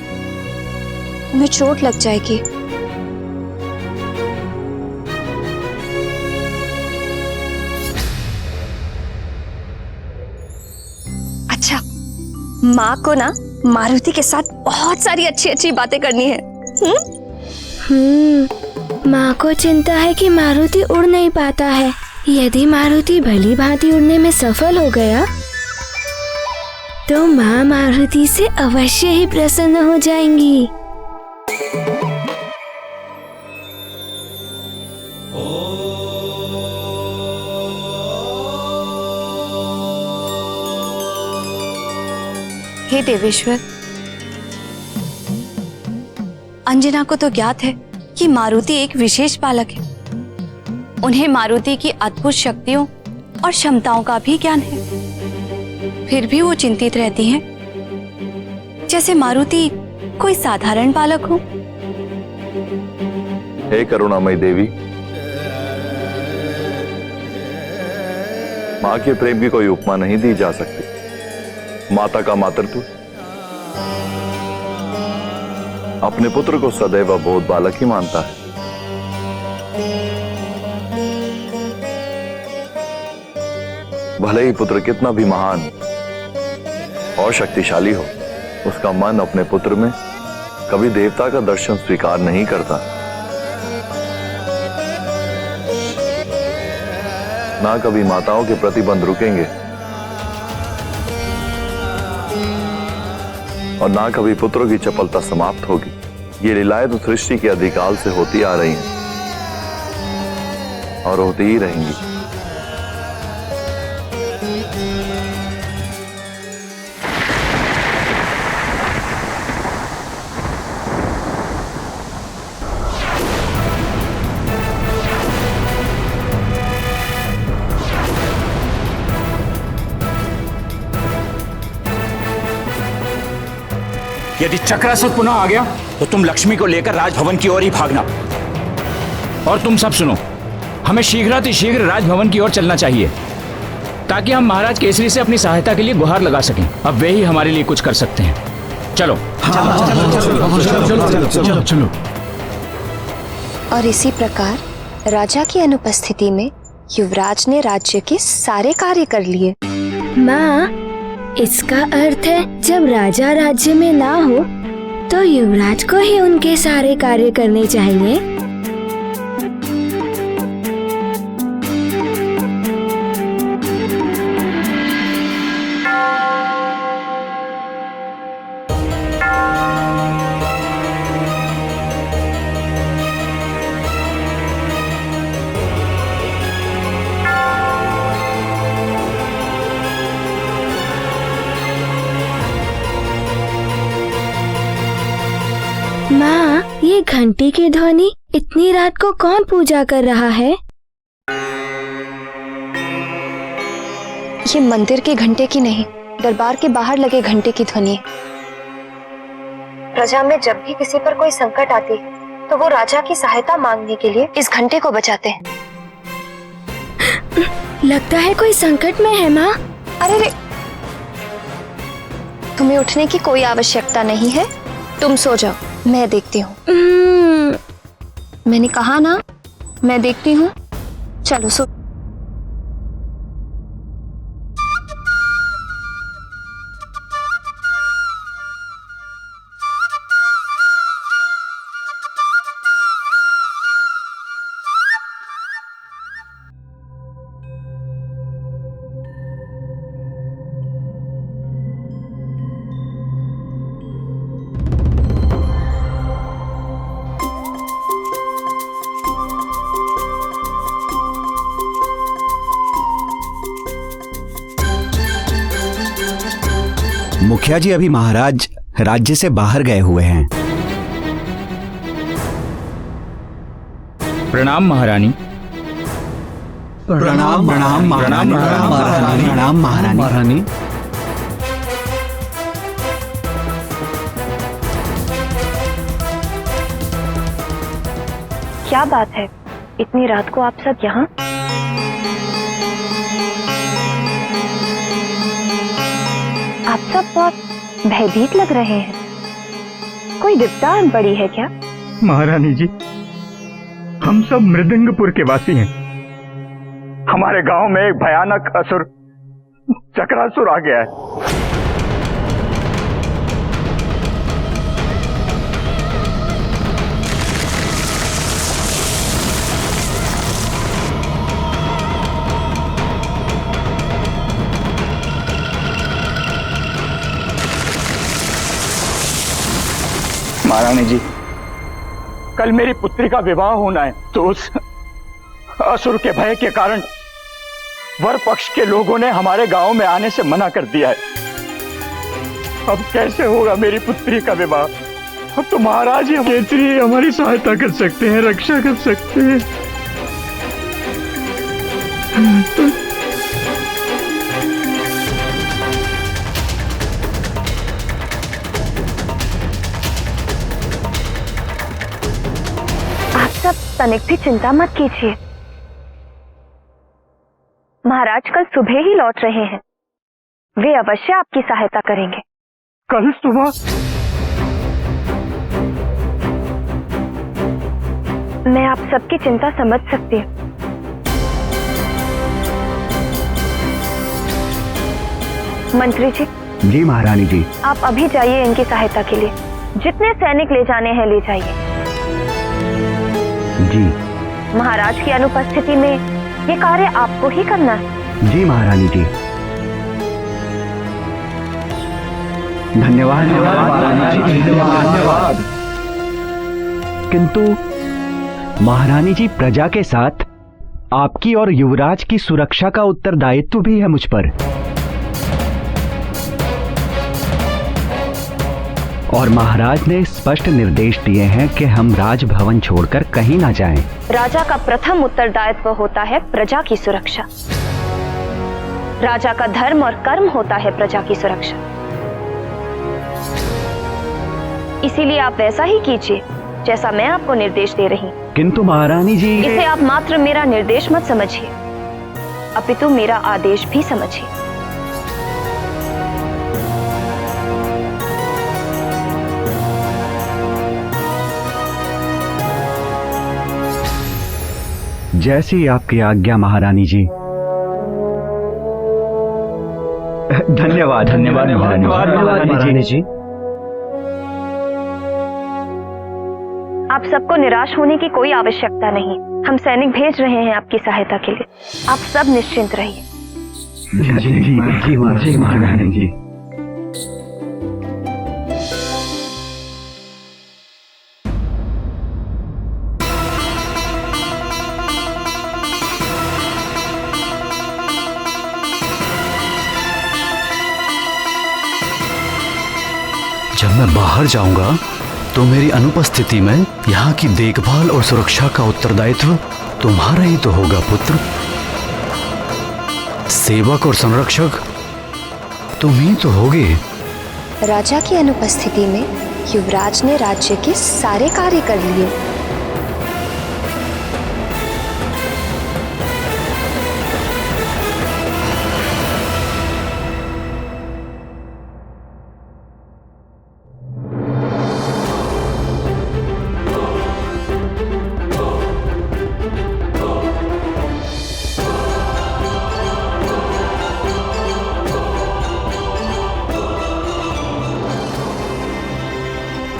Speaker 2: तुम्हें चोट लग जाएगी। अच्छा, माँ को ना मारुति के साथ बहुत सारी अच्छी अच्छी बातें करनी है।
Speaker 1: माँ को चिंता है कि मारुति उड़ नहीं पाता है। यदि मारुति भली भांति उड़ने में सफल हो गया तो माँ मारुति से अवश्य ही प्रसन्न हो जाएंगी।
Speaker 16: हे देवेश्वर, अंजना को तो ज्ञात है कि मारुति एक विशेष बालक है। उन्हें मारुति की अद्भुत शक्तियों और क्षमताओं का भी ज्ञान है। फिर भी वो चिंतित रहती हैं, जैसे मारुति कोई साधारण बालक हो।
Speaker 18: हे करुणामयी देवी, माँ के प्रेम की कोई उपमा नहीं दी जा सकती। माता का मातृत्व अपने पुत्र को सदैव बोध बालक ही मानता है। भले ही पुत्र कितना भी महान और शक्तिशाली हो, उसका मन अपने पुत्र में कभी देवता का दर्शन स्वीकार नहीं करता। ना कभी माताओं के प्रतिबंध रुकेंगे और ना कभी पुत्रों की चपलता समाप्त होगी। ये लीलाएं तो सृष्टि के अधिकाल से होती आ रही हैं और होती ही रहेंगी।
Speaker 10: यदि चक्रासुर पुनः आ गया तो तुम लक्ष्मी को लेकर राजभवन की ओर ही भागना।
Speaker 17: और तुम सब सुनो, हमें शीघ्र राजभवन की ओर चलना चाहिए ताकि हम महाराज केसरी से अपनी सहायता के लिए गुहार लगा सकें। अब वे ही हमारे लिए कुछ कर सकते हैं। चलो चलो।
Speaker 2: और इसी प्रकार राजा की अनुपस्थिति में युवराज ने राज्य के सारे कार्य कर लिए।
Speaker 1: माँ, इसका अर्थ है जब राजा राज्य में ना हो तो युवराज को ही उनके सारे कार्य करने चाहिए। माँ, ये घंटी की ध्वनि इतनी रात को कौन पूजा कर रहा है?
Speaker 2: ये मंदिर के घंटे की नहीं, दरबार के बाहर लगे घंटे की ध्वनि है। प्रजा में जब भी किसी पर कोई संकट आती है तो वो राजा की सहायता मांगने के लिए इस घंटे को बजाते हैं।
Speaker 1: लगता है कोई संकट में है माँ।
Speaker 2: अरे रे, तुम्हें उठने की कोई आवश्यकता नहीं है, तुम सो जाओ, मैं देखती हूँ। मैंने कहा ना, मैं देखती हूँ। चलो सो।
Speaker 19: मुखिया जी अभी महाराज राज्य से बाहर गए हुए हैं।
Speaker 17: प्रणाम महारानी।
Speaker 19: प्रणाम प्रणाम महारानी। प्रणाम महारानी।
Speaker 2: क्या बात है, इतनी रात को आप सब यहाँ? आप सब बहुत भयभीत लग रहे हैं। कोई विपदा आन पड़ी है क्या?
Speaker 20: महारानी जी, हम सब मृदंगपुर के वासी हैं। हमारे गांव में एक भयानक असुर चक्रासुर आ गया है। महारानी जी, कल मेरी पुत्री का विवाह होना है, तो उस असुर के भय के कारण वर पक्ष के लोगों ने हमारे गांव में आने से मना कर दिया है। अब कैसे होगा मेरी पुत्री का विवाह? अब तो महाराज ही केसरी हमारी सहायता कर सकते हैं, रक्षा कर सकते हैं।
Speaker 2: सब तनिक भी चिंता मत कीजिए, महाराज कल सुबह ही लौट रहे हैं। वे अवश्य आपकी सहायता करेंगे।
Speaker 20: कल सुबह?
Speaker 2: मैं आप सबकी चिंता समझ सकती हूँ। मंत्री जी।
Speaker 19: जी महारानी जी।
Speaker 2: आप अभी जाइए इनकी सहायता के लिए। जितने सैनिक ले जाने हैं ले जाइए।
Speaker 19: जी।
Speaker 2: महाराज की अनुपस्थिति में ये कार्य आपको ही करना है।
Speaker 19: जी महारानी जी। धन्यवाद। धन्यवाद। किंतु महारानी जी, प्रजा के साथ आपकी और युवराज की सुरक्षा का उत्तरदायित्व भी है मुझ पर। और महाराज ने स्पष्ट निर्देश दिए हैं कि हम राजभवन छोड़कर कहीं ना जाएं।
Speaker 2: राजा का प्रथम उत्तरदायित्व होता है प्रजा की सुरक्षा। राजा का धर्म और कर्म होता है प्रजा की सुरक्षा। इसीलिए आप वैसा ही कीजिए जैसा मैं आपको निर्देश दे रही हूँ।
Speaker 19: किंतु महारानी जी,
Speaker 2: इसे आप मात्र मेरा निर्देश मत समझिए, अपितु मेरा आदेश भी समझिए। जैसी आपकी आज्ञा महारानी जी।
Speaker 19: धन्यवाद धन्यवाद महारानी जी।
Speaker 2: आप सबको निराश होने की कोई आवश्यकता नहीं। हम सैनिक भेज रहे हैं आपकी सहायता के लिए। आप सब निश्चिंत रहिए।
Speaker 19: जी महारानी जी।
Speaker 5: जब मैं बाहर जाऊंगा तो मेरी अनुपस्थिति में यहाँ की देखभाल और सुरक्षा का उत्तरदायित्व तुम्हारा ही तो होगा पुत्र। सेवक और संरक्षक तुम ही तो होगे।
Speaker 2: राजा की अनुपस्थिति में युवराज ने राज्य के सारे कार्य कर लिए।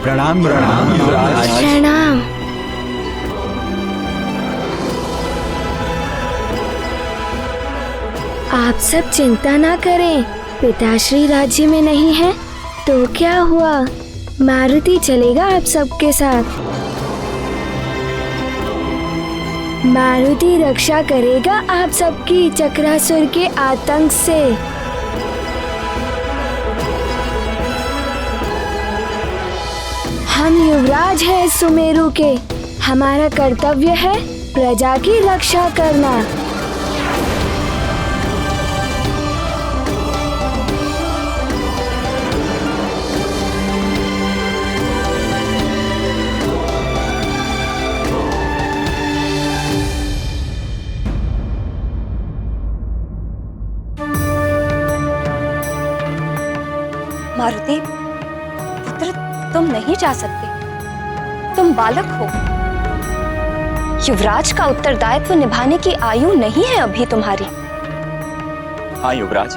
Speaker 19: प्रणाम प्रणाम युवराज।
Speaker 1: प्रणाम। आप सब चिंता ना करें, पिताश्री राज्य में नहीं है तो क्या हुआ, मारुति चलेगा आप सबके साथ। मारुति रक्षा करेगा आप सबकी चक्रासुर के आतंक से। हम युवराज हैं सुमेरु के, हमारा कर्तव्य है प्रजा की रक्षा करना।
Speaker 2: मारुति पुत्र, तुम नहीं जा सकते, तुम बालक हो। युवराज का उत्तरदायित्व निभाने की आयु नहीं है अभी तुम्हारी।
Speaker 10: हाँ युवराज,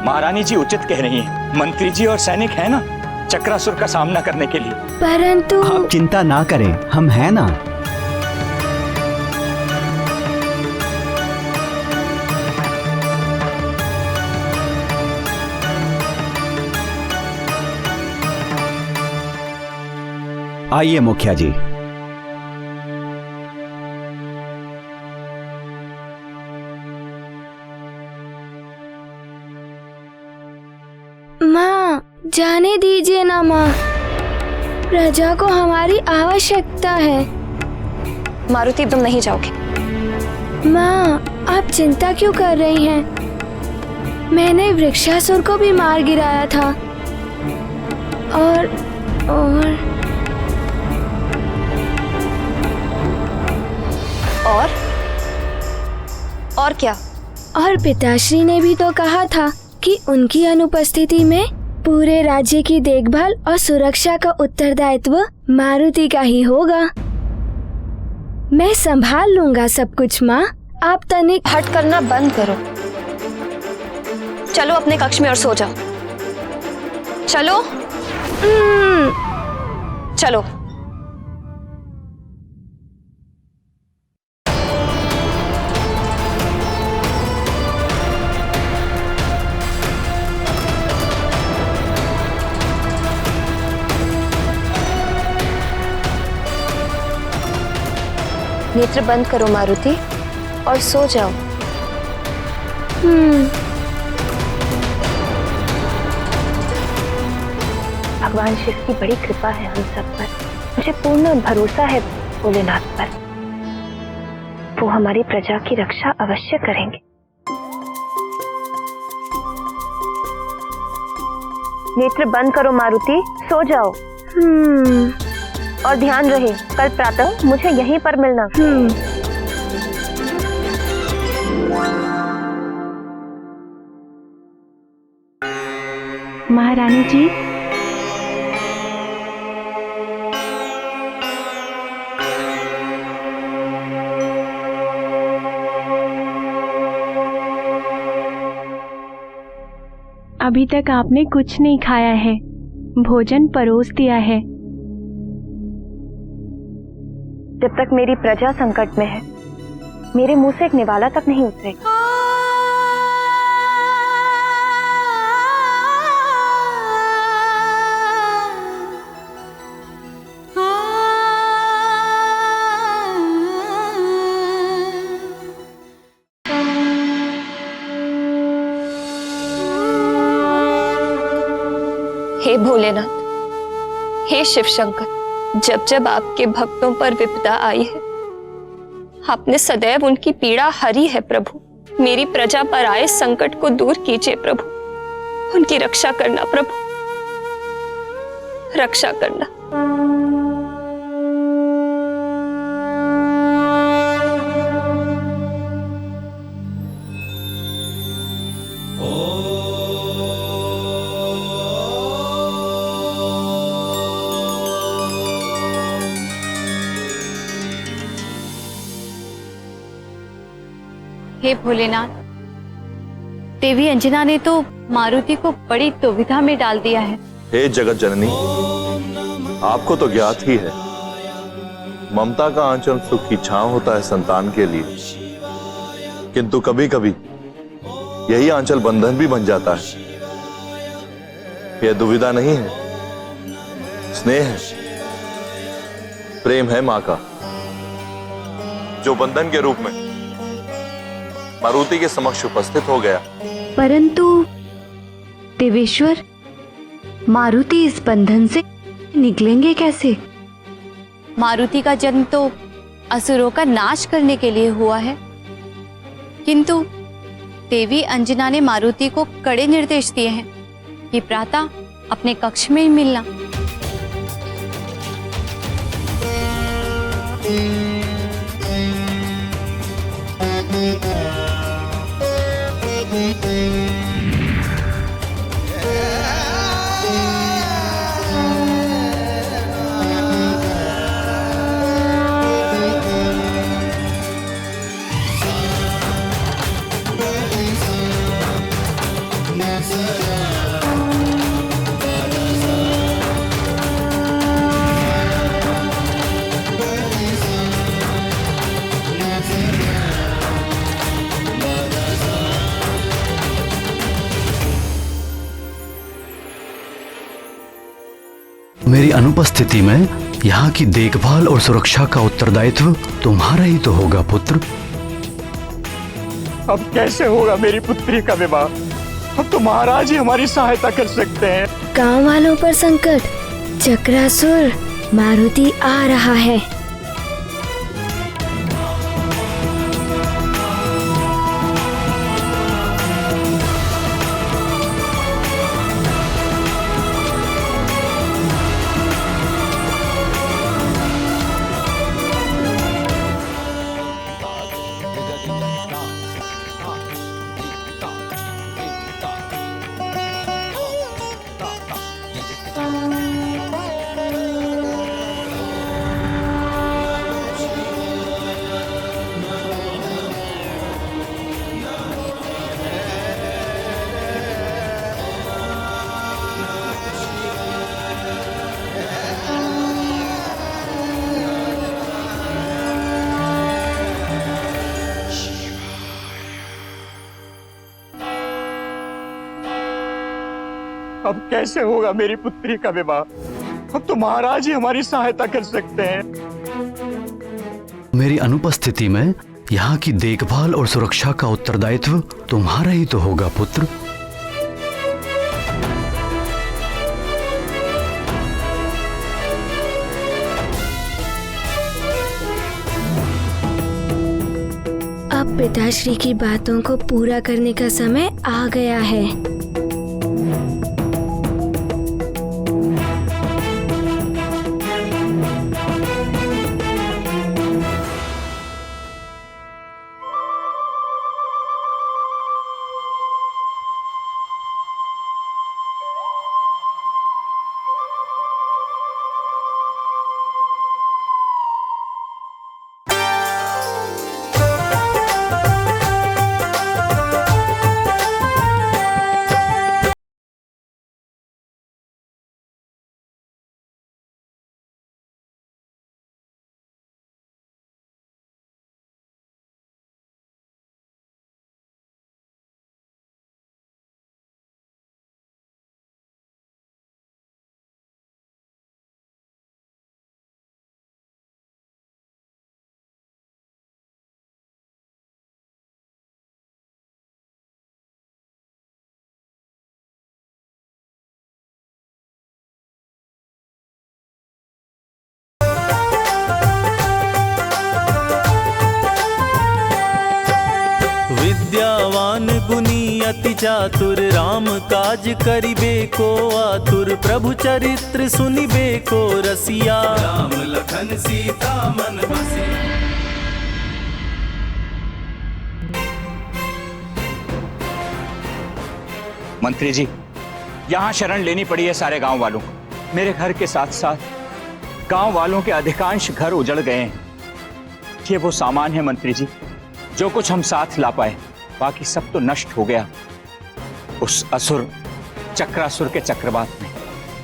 Speaker 10: महारानी जी उचित कह रही हैं। मंत्री जी और सैनिक हैं ना चक्रासुर का सामना करने के लिए।
Speaker 1: परंतु
Speaker 19: आप चिंता ना करें, हम हैं ना। आइए मुखिया जी।
Speaker 1: माँ, जाने दीजिए ना माँ, प्रजा को हमारी आवश्यकता है।
Speaker 2: मारुति, तुम नहीं जाओगे।
Speaker 1: माँ, आप चिंता क्यों कर रही हैं? मैंने वृक्षासुर को भी मार गिराया था और
Speaker 2: क्या?
Speaker 1: और पिताश्री ने भी तो कहा था कि उनकी अनुपस्थिति में पूरे राज्य की देखभाल और सुरक्षा का उत्तरदायित्व मारुति का ही होगा। मैं संभाल लूंगा सब कुछ माँ, आप तनिक
Speaker 2: हट करना बंद करो। चलो अपने कक्ष में और सो जाओ। चलो चलो। नेत्र बंद करो मारुति और सो जाओ। भगवान शिव की बड़ी कृपा है हम सब पर। मुझे पूर्ण भरोसा है भोलेनाथ पर, वो हमारी प्रजा की रक्षा अवश्य करेंगे। नेत्र बंद करो मारुति, सो जाओ। और ध्यान रहे कल प्रातः मुझे यहीं पर मिलना।
Speaker 1: महारानी जी,
Speaker 6: अभी तक आपने कुछ नहीं खाया है, भोजन परोस दिया है।
Speaker 2: जब तक मेरी प्रजा संकट में है, मेरे मुंह से एक निवाला तक नहीं उतरेगा। हे भोलेनाथ, हे शिव शंकर, जब जब आपके भक्तों पर विपदा आई है, आपने सदैव उनकी पीड़ा हरी है प्रभु। मेरी प्रजा पर आए संकट को दूर कीजिए प्रभु, उनकी रक्षा करना प्रभु, रक्षा करना।
Speaker 16: हे भोलेनाथ, देवी अंजना ने तो मारुति को बड़ी दुविधा में डाल दिया है।
Speaker 18: हे जगत जननी, आपको तो ज्ञात ही है, ममता का आंचल सुख की छांव होता है संतान के लिए, किंतु कभी कभी यही आंचल बंधन भी बन जाता है। यह दुविधा नहीं है, स्नेह है, प्रेम है मां का, जो बंधन के रूप में मारुति के समक्ष उपस्थित हो गया।
Speaker 16: परंतु देवेश्वर, मारुति इस बंधन से निकलेंगे कैसे? मारुति का जन्म तो असुरों का नाश करने के लिए हुआ है, किंतु देवी अंजना ने मारुति को कड़े निर्देश दिए हैं कि प्रातः अपने कक्ष में ही मिलना।
Speaker 5: मेरी अनुपस्थिति में यहाँ की देखभाल और सुरक्षा का उत्तरदायित्व तुम्हारा ही तो होगा पुत्र।
Speaker 20: अब कैसे होगा मेरी पुत्री का विवाह? अब तो महाराज ही हमारी सहायता कर सकते हैं।
Speaker 1: गांव वालों पर संकट, चक्रासुर मारुति आ रहा है।
Speaker 20: अब कैसे होगा मेरी पुत्री का विवाह? अब तो महाराज ही हमारी सहायता कर सकते हैं।
Speaker 5: मेरी अनुपस्थिति में यहाँ की देखभाल और सुरक्षा का उत्तरदायित्व तुम्हारा ही तो होगा पुत्र।
Speaker 1: अब पिताश्री की बातों को पूरा करने का समय आ गया है।
Speaker 13: अति चातुर, राम काज करिबे को आतुर, प्रभु चरित्र सुनिबे को रसिया, राम लखन सीता मन बसिया।
Speaker 10: मंत्री जी, यहाँ शरण लेनी पड़ी है सारे गांव वालों को। मेरे घर के साथ साथ गांव वालों के अधिकांश घर उजड़ गए हैं। ये वो सामान है मंत्री जी जो कुछ हम साथ ला पाए, बाकी सब तो नष्ट हो गया उस असुर चक्रासुर के चक्रवात में।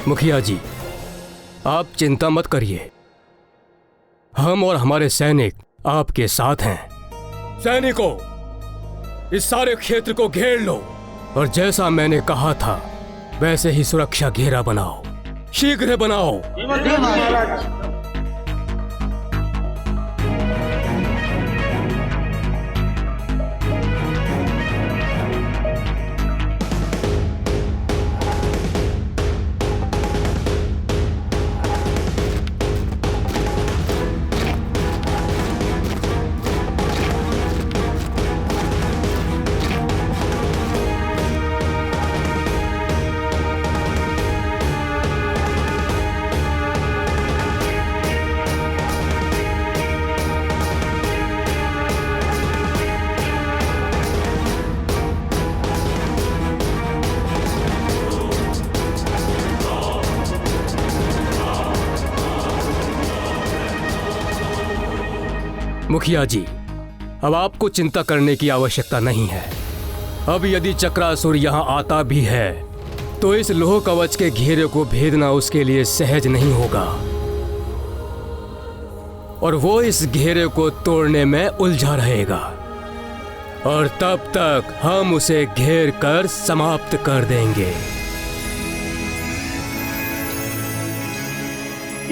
Speaker 8: मुखिया जी, आप चिंता मत करिए, हम और हमारे सैनिक आपके साथ हैं। सैनिकों, इस सारे क्षेत्र को घेर लो और जैसा मैंने कहा था वैसे ही सुरक्षा घेरा बनाओ, शीघ्र बनाओ। मुखिया जी, अब आपको चिंता करने की आवश्यकता नहीं है। अब यदि चक्रासुर यहाँ आता भी है तो इस लोह कवच के घेरे को भेदना उसके लिए सहज नहीं होगा और वो इस घेरे को तोड़ने में उलझा रहेगा और तब तक हम उसे घेर कर समाप्त कर देंगे।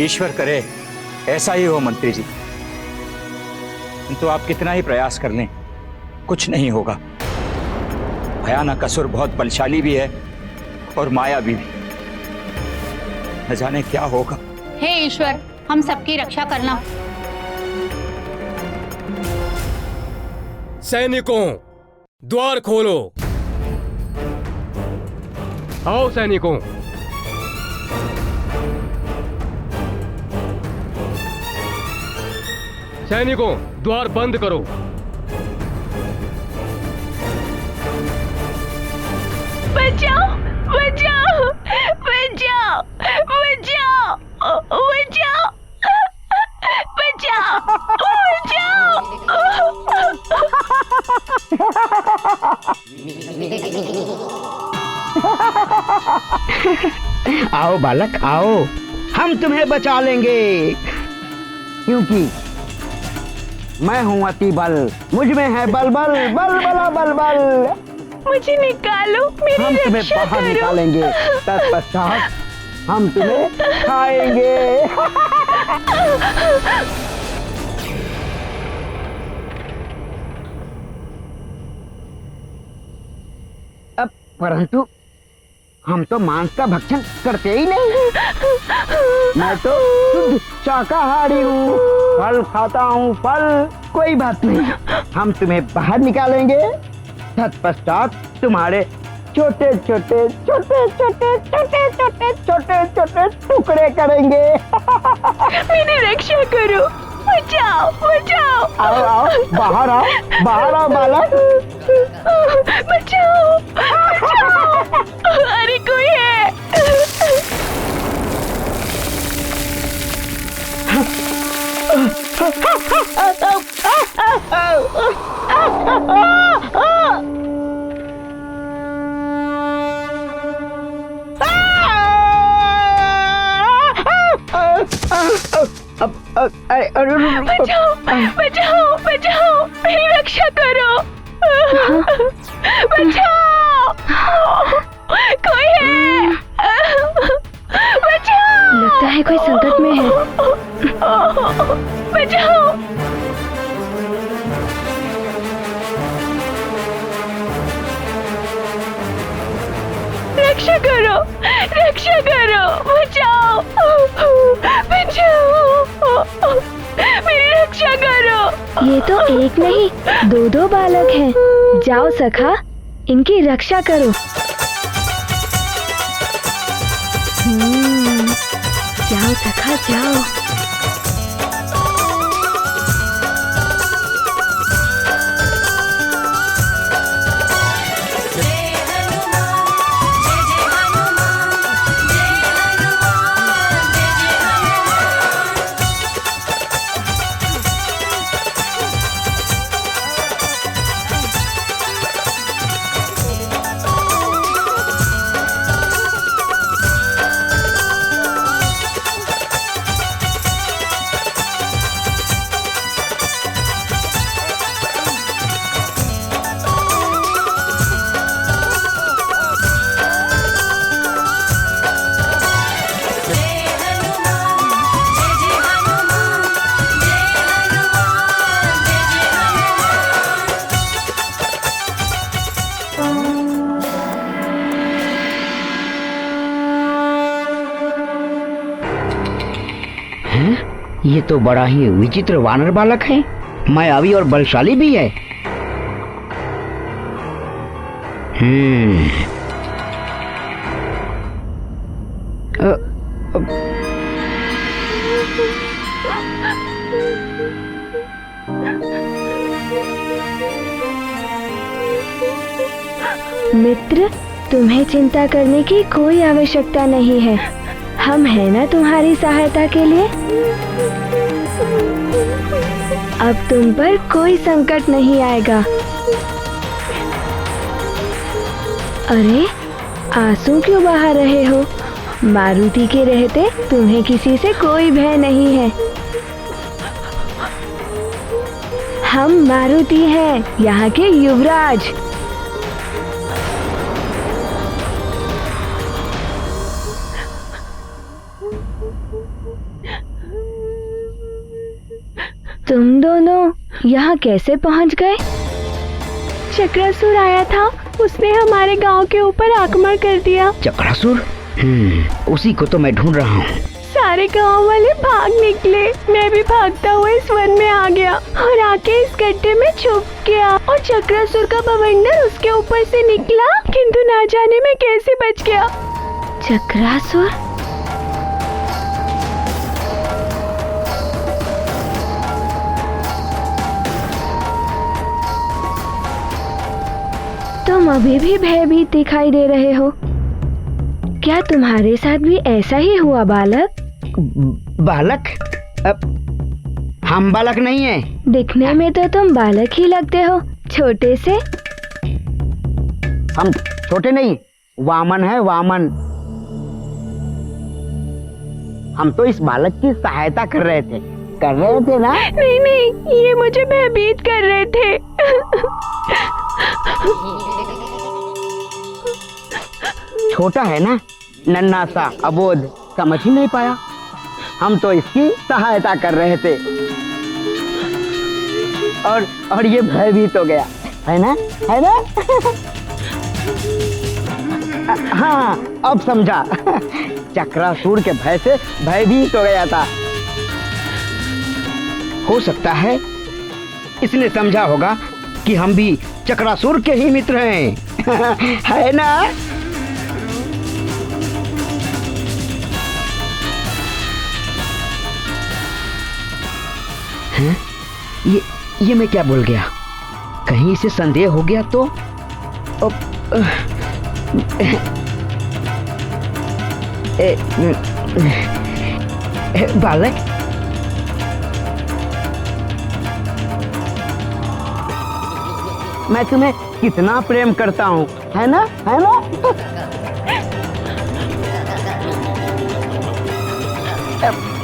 Speaker 10: ईश्वर करे ऐसा ही हो मंत्री जी, किंतु आप कितना ही प्रयास कर लें कुछ नहीं होगा। भयानक असुर बहुत बलशाली भी है और मायावी भी। न जाने क्या होगा।
Speaker 21: हे ईश्वर, हम सबकी रक्षा करना।
Speaker 8: सैनिकों, द्वार खोलो। आओ सैनिकों। सैनिकों, द्वार बंद करो।
Speaker 7: बचाओ, बचाओ, बचाओ, बचाओ, बचाओ,
Speaker 22: बचाओ। आओ बालक आओ, हम तुम्हें बचा लेंगे, क्योंकि मैं हूँ अति बल, मुझ में है बल बल बल बला बल बल।
Speaker 7: मुझे निकालो, मेरी
Speaker 22: हम तुम्हें
Speaker 7: रक्षा
Speaker 22: बाहर
Speaker 7: करो।
Speaker 22: निकालेंगे, तत्पश्चात हम तुम्हें खाएंगे। अब परंतु हम तो मांस का भक्षण करते ही नहीं। मैं तो शुद्ध शाकाहारी हूँ, फल खाता हूँ, फल। कोई बात नहीं, हम तुम्हें बाहर निकालेंगे, तत्पश्चात तुम्हारे छोटे छोटे छोटे छोटे छोटे छोटे छोटे छोटे टुकड़े करेंगे।
Speaker 7: मेरी रक्षा करो, बचाओ, बचाओ।
Speaker 22: आओ आओ, बाहर आओ, बाहर आओ बालक।
Speaker 7: बचाओ, बचाओ। अरे कोई है। बचाओ, बचाओ, बचाओ, मेरी रक्षा करो। बचाओ, कोई है। बचाओ।
Speaker 1: लगता है कोई संकट में है।
Speaker 7: बचाओ। रक्षा करो, रक्षा करो, बचाओ, बचाओ, मेरी रक्षा करो।
Speaker 1: ये तो एक नहीं, दो दो बालक हैं। जाओ सखा, इनकी रक्षा करो। जाओ सखा जाओ।
Speaker 22: ये तो बड़ा ही विचित्र वानर बालक है, मायावी और बलशाली भी है।
Speaker 1: मित्र, तुम्हें चिंता करने की कोई आवश्यकता नहीं है। हम हैं ना तुम्हारी सहायता के लिए। अब तुम पर कोई संकट नहीं आएगा। अरे, आंसू क्यों बहा रहे हो? मारुति के रहते तुम्हें किसी से कोई भय नहीं है। हम मारुति हैं, यहाँ के युवराज। तुम दोनों यहाँ कैसे पहुँच गए?
Speaker 6: चक्रासुर आया था, उसने हमारे गांव के ऊपर आक्रमण कर दिया।
Speaker 22: चक्रासुर? उसी को तो मैं ढूंढ रहा हूँ।
Speaker 6: सारे गांव वाले भाग निकले, मैं भी भागता हुआ इस वन में आ गया और आके इस गड्ढे में छुप गया और चक्रासुर का बवंडर उसके ऊपर से निकला, किंतु ना जाने में कैसे बच गया।
Speaker 1: चक्रासुर? तुम अभी भी भयभीत दिखाई दे रहे हो। क्या तुम्हारे साथ भी ऐसा ही हुआ बालक?
Speaker 22: बालक? हम बालक नहीं है।
Speaker 1: दिखने में तो तुम बालक ही लगते हो, छोटे से।
Speaker 22: हम छोटे नहीं, वामन है, वामन। हम तो इस बालक की सहायता कर रहे थे ना?
Speaker 6: नहीं नहीं, ये मुझे भयभीत कर रहे थे।
Speaker 22: छोटा है ना, नन्हा सा, अबोध, समझ ही नहीं पाया। हम तो इसकी सहायता कर रहे थे और ये भयभीत हो गया, है ना? है ना? हाँ, अब समझा। चक्रासुर के भय से भयभीत हो गया था। हो सकता है इसने समझा होगा कि हम भी चक्रासुर के ही मित्र हैं। है ना? हैं? ये मैं क्या बोल गया? कहीं इसे संदेह हो गया तो? बालक, मैं तुम्हें कितना प्रेम करता हूँ, है ना? है ना?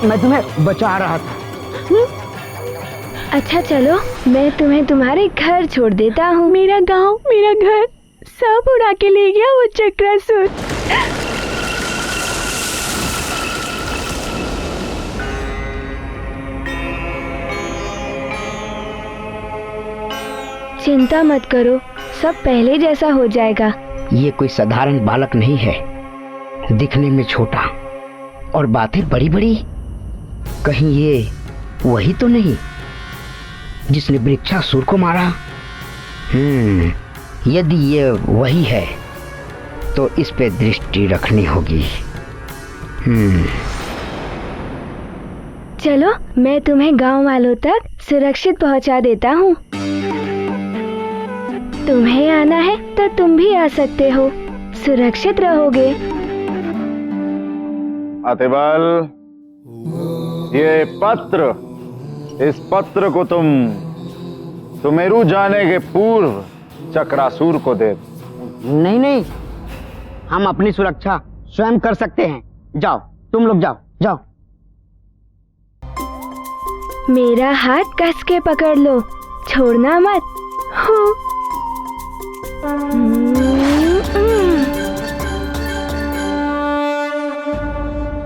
Speaker 22: मैं तुम्हें बचा रहा था।
Speaker 1: अच्छा चलो, मैं तुम्हें तुम्हारे घर छोड़ देता हूँ।
Speaker 6: मेरा गांव, मेरा घर सब उड़ा के ले गया वो चक्रासुर।
Speaker 1: चिंता मत करो, सब पहले जैसा हो जाएगा।
Speaker 22: ये कोई साधारण बालक नहीं है, दिखने में छोटा और बातें बड़ी बड़ी। कहीं ये वही तो नहीं जिसने वृक्षासुर को मारा? यदि ये वही है तो इस पे दृष्टि रखनी होगी।
Speaker 1: चलो मैं तुम्हें गांव वालों तक सुरक्षित पहुंचा देता हूँ। तुम्हें आना है तो तुम भी आ सकते हो, सुरक्षित रहोगे।
Speaker 11: अतिबल, ये पत्र, इस पत्र को तुम सुमेरु जाने के पूर्व चक्रासुर को दे।
Speaker 22: नहीं नहीं, हम अपनी सुरक्षा स्वयं कर सकते हैं। जाओ, तुम लोग जाओ जाओ।
Speaker 1: मेरा हाथ कस के पकड़ लो, छोड़ना मत।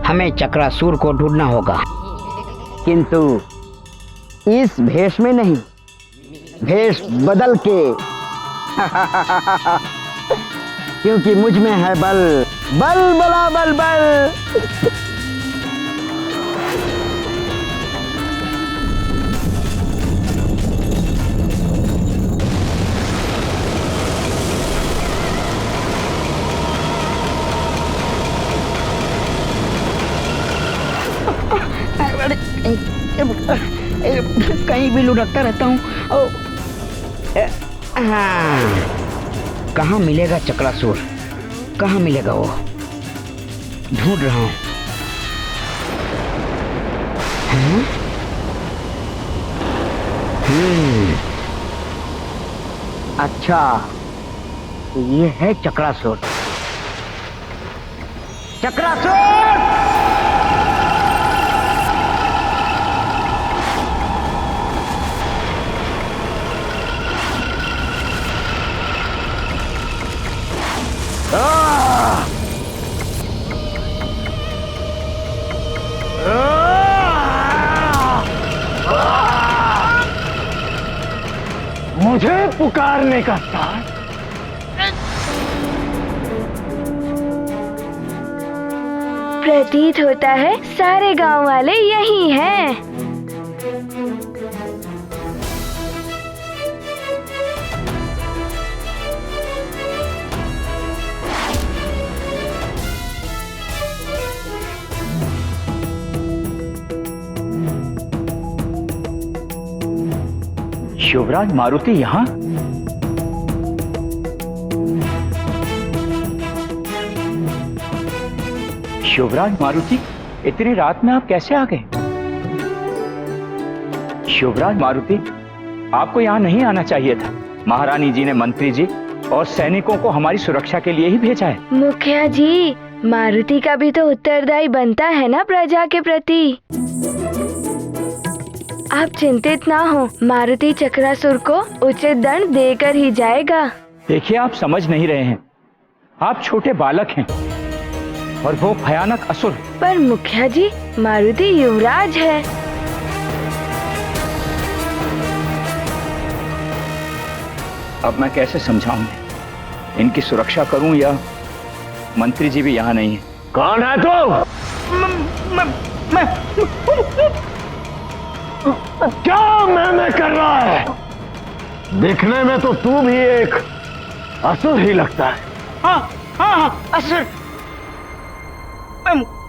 Speaker 22: हमें चक्रासुर को ढूंढना होगा, किंतु इस भेष में नहीं, भेष बदल के। क्योंकि मुझ में है बल, बल बला बल बल। कहीं भी लुढ़कता रहता हूँ। कहाँ मिलेगा चक्रासुर, कहाँ मिलेगा वो? ढूंढ रहा हूँ। अच्छा, ये है चक्रासुर। चक्रासुर!
Speaker 11: मुझे पुकारने का साथ
Speaker 1: प्रतीत होता है सारे गांव वाले यही हैं।
Speaker 10: युवराज मारुति यहाँ? युवराज मारुति, इतनी रात में आप कैसे आ गए? युवराज मारुति, आपको यहाँ नहीं आना चाहिए था। महारानी जी ने मंत्री जी और सैनिकों को हमारी सुरक्षा के लिए ही भेजा है।
Speaker 1: मुखिया जी, मारुति का भी तो उत्तरदायी बनता है ना प्रजा के प्रति। आप चिंतित ना हो, मारुति चक्रासुर को उचित दंड देकर ही जाएगा।
Speaker 10: देखिए, आप समझ नहीं रहे हैं। आप छोटे बालक हैं और वो भयानक असुर।
Speaker 1: पर मुखिया जी, मारुति युवराज है।
Speaker 10: अब मैं कैसे समझाऊं? इनकी सुरक्षा करूं या मंत्री जी भी यहाँ नहीं है?
Speaker 11: कौन है तू? क्या मैं कर रहा है? दिखने में तो तू भी एक असुर ही लगता है।
Speaker 22: हाँ हाँ हाँ, असुर।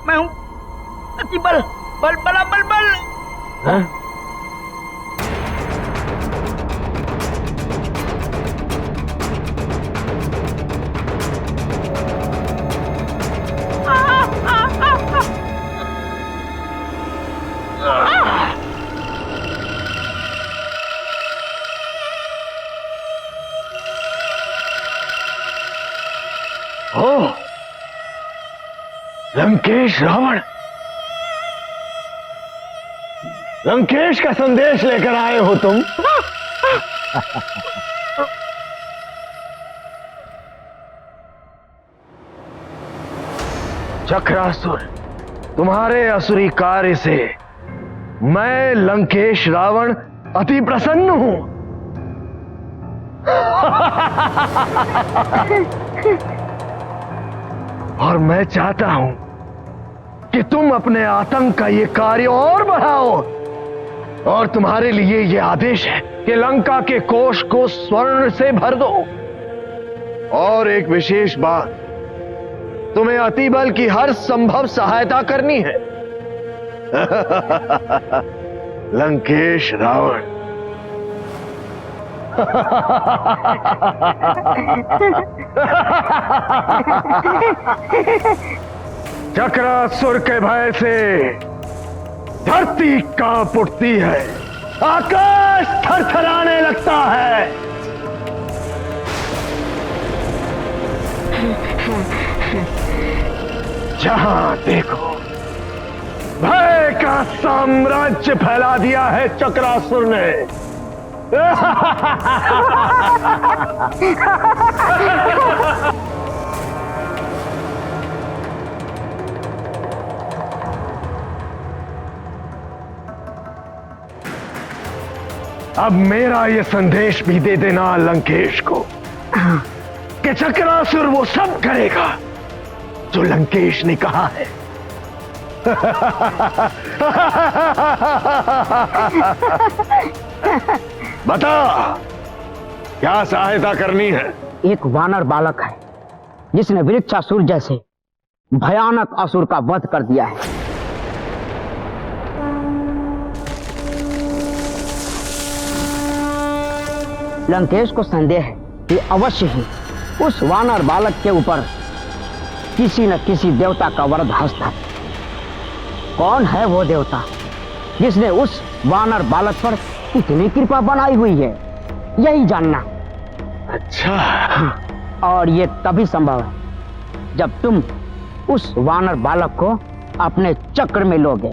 Speaker 22: मैं हूँ अतिबल, बल बला बल बल।
Speaker 11: हाँ? ओ, लंकेश रावण, लंकेश का संदेश लेकर आए हो तुम? चक्रासुर, तुम्हारे असुरी कार्य से मैं लंकेश रावण अति प्रसन्न हूं। और मैं चाहता हूं कि तुम अपने आतंक का ये कार्य और बढ़ाओ। और तुम्हारे लिए ये आदेश है कि लंका के कोष को स्वर्ण से भर दो और एक विशेष बात, तुम्हें अतिबल की हर संभव सहायता करनी है। लंकेश रावण। चक्रासुर के भय से धरती कांप उठती है, आकाश थरथराने लगता है। जहां देखो भय का साम्राज्य फैला दिया है चक्रासुर ने। अब मेरा ये संदेश भी दे देना लंकेश को कि चक्रासुर वो सब करेगा जो लंकेश ने कहा है। बता, क्या सहायता करनी है?
Speaker 22: एक वानर बालक है जिसने वृक्षासुर जैसे भयानक असुर का वध कर दिया है। लंकेश को संदेह है कि अवश्य ही उस वानर बालक के ऊपर किसी न किसी देवता का वरद हस्त है। कौन है वो देवता जिसने उस वानर बालक पर इतनी कृपा बनाई हुई है, यही जानना।
Speaker 11: अच्छा।
Speaker 22: हाँ, और ये तभी संभव है जब तुम उस वानर बालक को अपने चक्र में लोगे,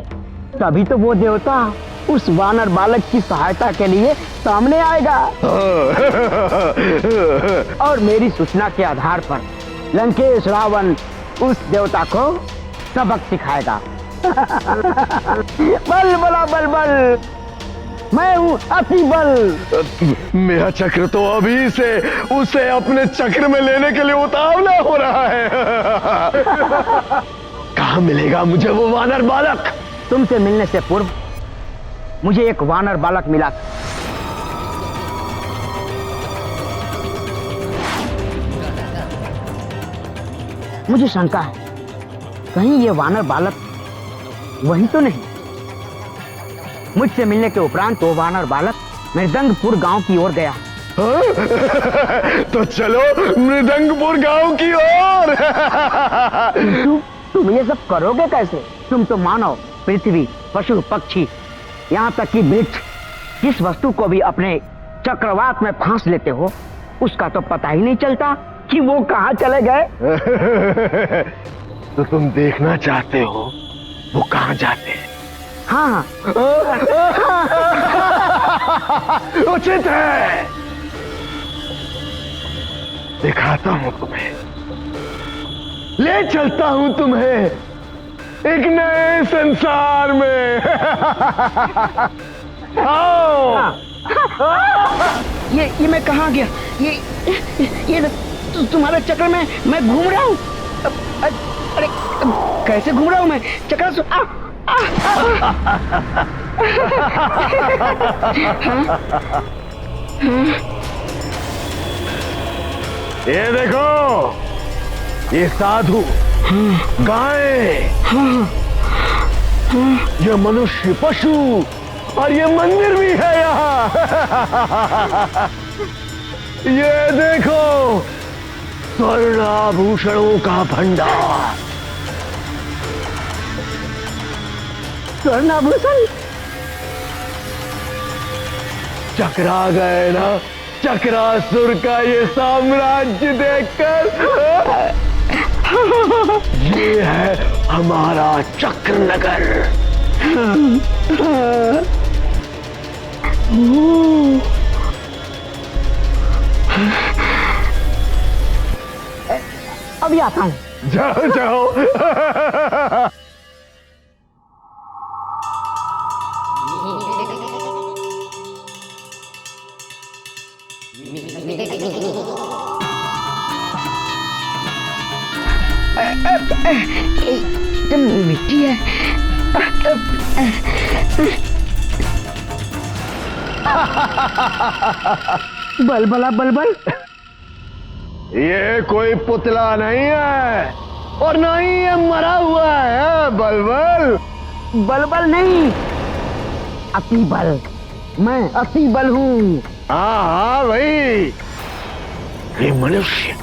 Speaker 22: तभी तो वो देवता उस वानर बालक की सहायता के लिए सामने आएगा। और मेरी सूचना के आधार पर लंकेश रावण उस देवता को सबक सिखाएगा। बल बला बल बल, मैं हूँ अति बल।
Speaker 11: मेरा चक्र तो अभी से उसे अपने चक्र में लेने के लिए उतावला हो रहा है। कहाँ मिलेगा मुझे वो वानर बालक?
Speaker 22: तुमसे मिलने से पूर्व मुझे एक वानर बालक मिला था। मुझे शंका है कहीं ये वानर बालक वही तो नहीं। मुझसे मिलने के उपरांत वो वानर बालक मृदंगपुर गांव की ओर गया।
Speaker 11: तो चलो मृदंगपुर गांव की ओर।
Speaker 22: तुम ये सब करोगे कैसे? तुम तो मानव, पृथ्वी, पशु पक्षी, यहाँ तक कि वृक्ष, जिस वस्तु को भी अपने चक्रवात में फांस लेते हो, उसका तो पता ही नहीं चलता कि वो कहाँ चले गए।
Speaker 11: तो तुम देखना चाहते हो वो कहाँ जाते हैं?
Speaker 22: हाँ।
Speaker 11: उचित है, दिखाता हूँ तुम्हें, ले चलता हूँ तुम्हें एक नए संसार में। आओ।
Speaker 22: ये मैं कहाँ गया? ये तुम्हारे चक्र में मैं घूम रहा हूँ। अरे कैसे घूम रहा हूँ मैं? चक्र
Speaker 11: ये देखो, ये साधु, गाय, ये मनुष्य, पशु, और ये मंदिर भी है यहाँ। ये देखो, स्वर्णाभूषणों का भंडार।
Speaker 22: स्वर्णाभूषण?
Speaker 11: चकरा गए ना चक्रासुर का ये साम्राज्य देखकर। ये है हमारा चक्रनगर।
Speaker 22: अभी आता हूँ।
Speaker 11: जाओ जाओ।
Speaker 22: मिट्टी है। बलबला बलबल,
Speaker 11: ये कोई पुतला नहीं है और ना ही ये मरा हुआ है बलबल।
Speaker 22: बलबल नहीं, अतिबल। मैं अतिबल हूँ।
Speaker 11: हाँ भाई, ये मनुष्य,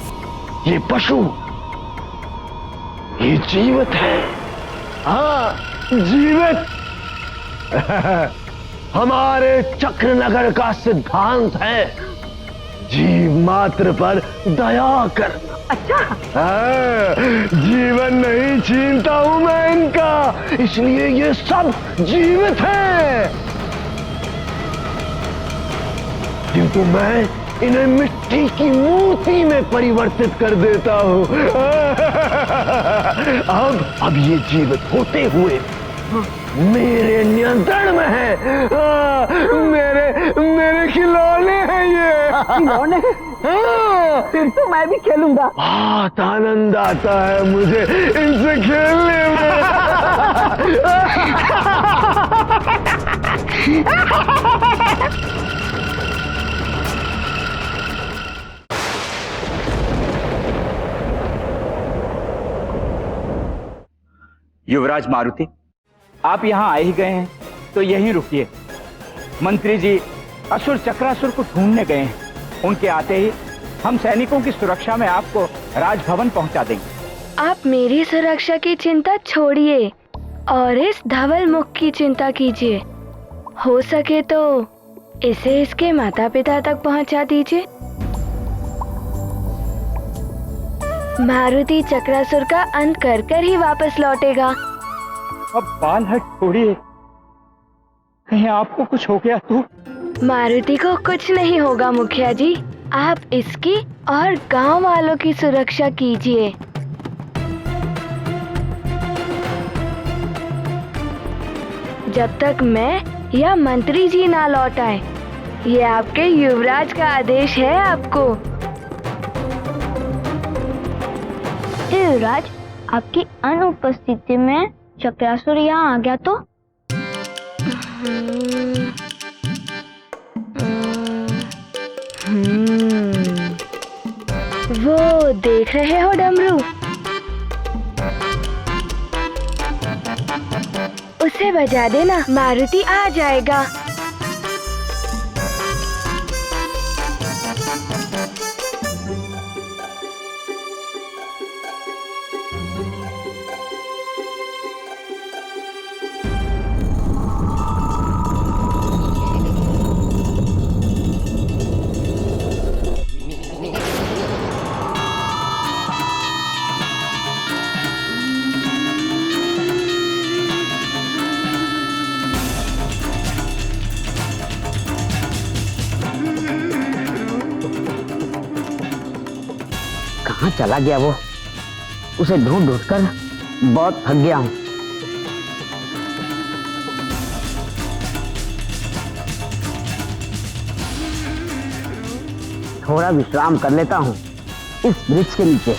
Speaker 11: ये पशु, ये जीवित है। हाँ, जीवित। हमारे चक्रनगर का सिद्धांत है जीव मात्र पर दया करना।
Speaker 22: अच्छा,
Speaker 11: जीवन नहीं छीनता हूं मैं इनका, इसलिए ये सब जीवित हैं। किंतु मैं इन्हें मिट्टी की मूर्ति में परिवर्तित कर देता हूं। अब ये जीवित होते हुए मेरे नियंत्रण में है। मेरे खिलौने हैं ये।
Speaker 22: खिलौने? फिर तो मैं भी खेलूंगा।
Speaker 11: बहुत आनंद आता है मुझे इनसे खेलने में।
Speaker 10: युवराज मारुति, आप यहाँ आ ही गए हैं तो यहीं रुकिए। मंत्री जी असुर चक्रासुर को ढूंढने गए हैं। उनके आते ही हम सैनिकों की सुरक्षा में आपको राजभवन पहुंचा देंगे।
Speaker 1: आप मेरी सुरक्षा की चिंता छोड़िए और इस धवल मुख की चिंता कीजिए। हो सके तो इसे इसके माता पिता तक पहुंचा दीजिए। मारुति चक्रासुर का अंत कर कर ही वापस लौटेगा।
Speaker 10: अब बाल हट छोड़िए, कहीं आपको कुछ हो गया तो?
Speaker 1: मारुति को कुछ नहीं होगा मुखिया जी, आप इसकी और गांव वालों की सुरक्षा कीजिए। जब तक मैं या मंत्री जी ना लौट आए। ये आपके युवराज का आदेश है आपको।
Speaker 6: युवराज, आपकी अनुपस्थिति में चक्रासुर यहाँ आ गया तो?
Speaker 1: वो देख रहे हो डमरू, उसे बजा देना, मारुति आ जाएगा।
Speaker 22: कहाँ चला गया वो? उसे ढूंढ ढूंढ कर बहुत थक गया हूँ। थोड़ा विश्राम कर लेता हूँ इस वृक्ष के नीचे।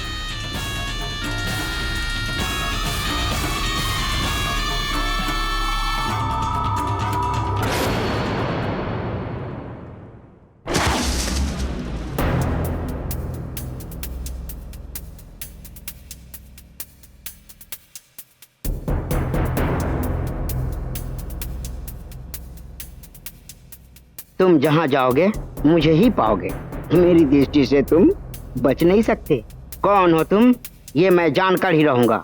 Speaker 22: तुम जहां जाओगे मुझे ही पाओगे। मेरी दृष्टि से तुम बच नहीं सकते। कौन हो तुम, ये मैं जानकर ही रहूंगा।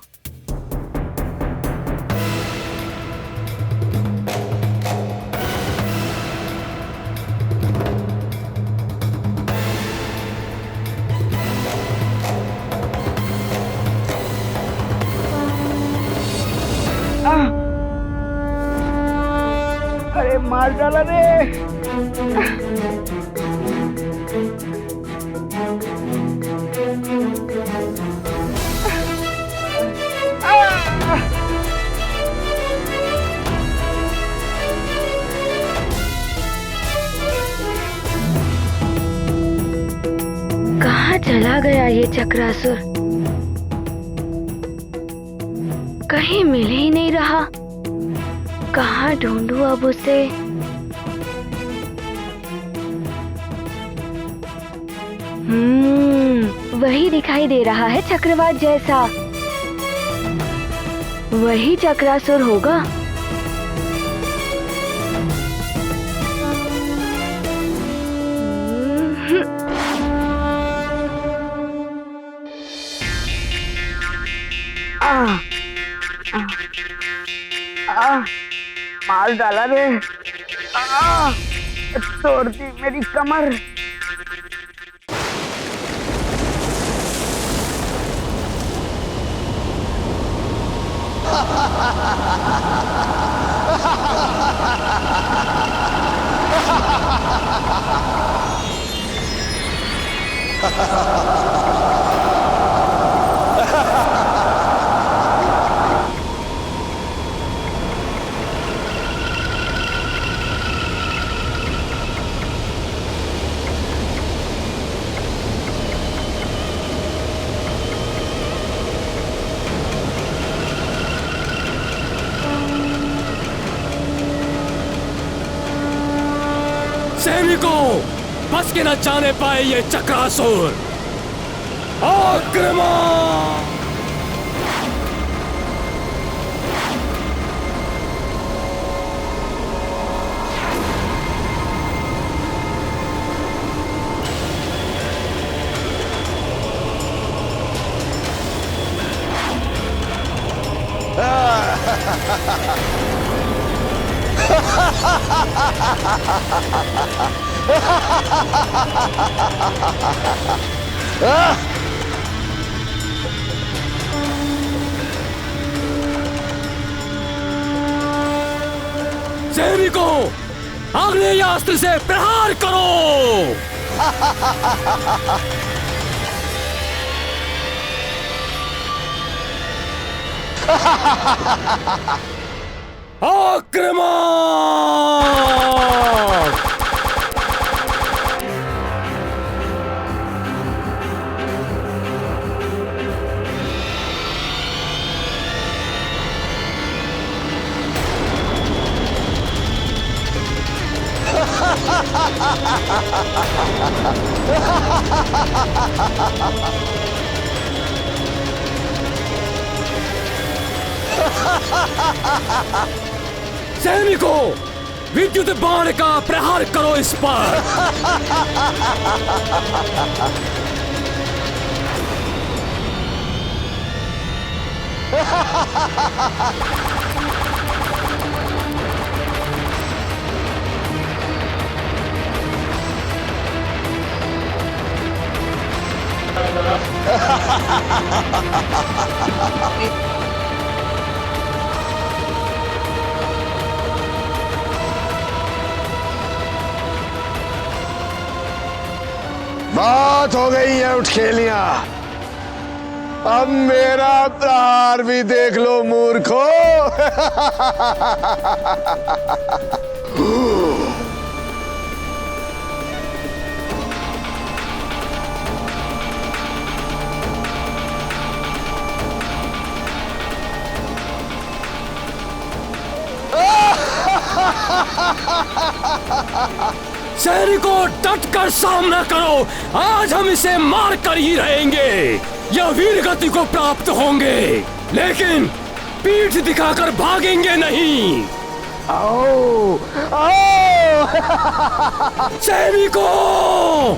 Speaker 22: अरे मार डाला रे।
Speaker 1: कहाँ चला गया ये चक्रासुर? कहीं मिल ही नहीं रहा। कहाँ ढूंढूं अब उसे? वही दिखाई दे रहा है चक्रवात जैसा। वही चक्रासुर होगा।
Speaker 22: मार डाला रे। तोड़ दी मेरी कमर।
Speaker 8: सैनिकों, बस के न जाने पाए ये चक्रासुर। आक्रमण! सैनिकों, आग्नेय अस्त्र से प्रहार करो। आक्रमण! सैनिकों, विद्युत बाण का प्रहार करो इस पर।
Speaker 11: बात हो गई है उठखेलियां। अब मेरा प्रहार भी देख लो मूर्खो।
Speaker 8: सैनिकों, डट कर सामना करो। आज हम इसे मार कर ही रहेंगे। यह वीर गति को प्राप्त होंगे, लेकिन पीठ दिखाकर भागेंगे नहीं।
Speaker 11: आओ, आओ।
Speaker 8: सैनिकों,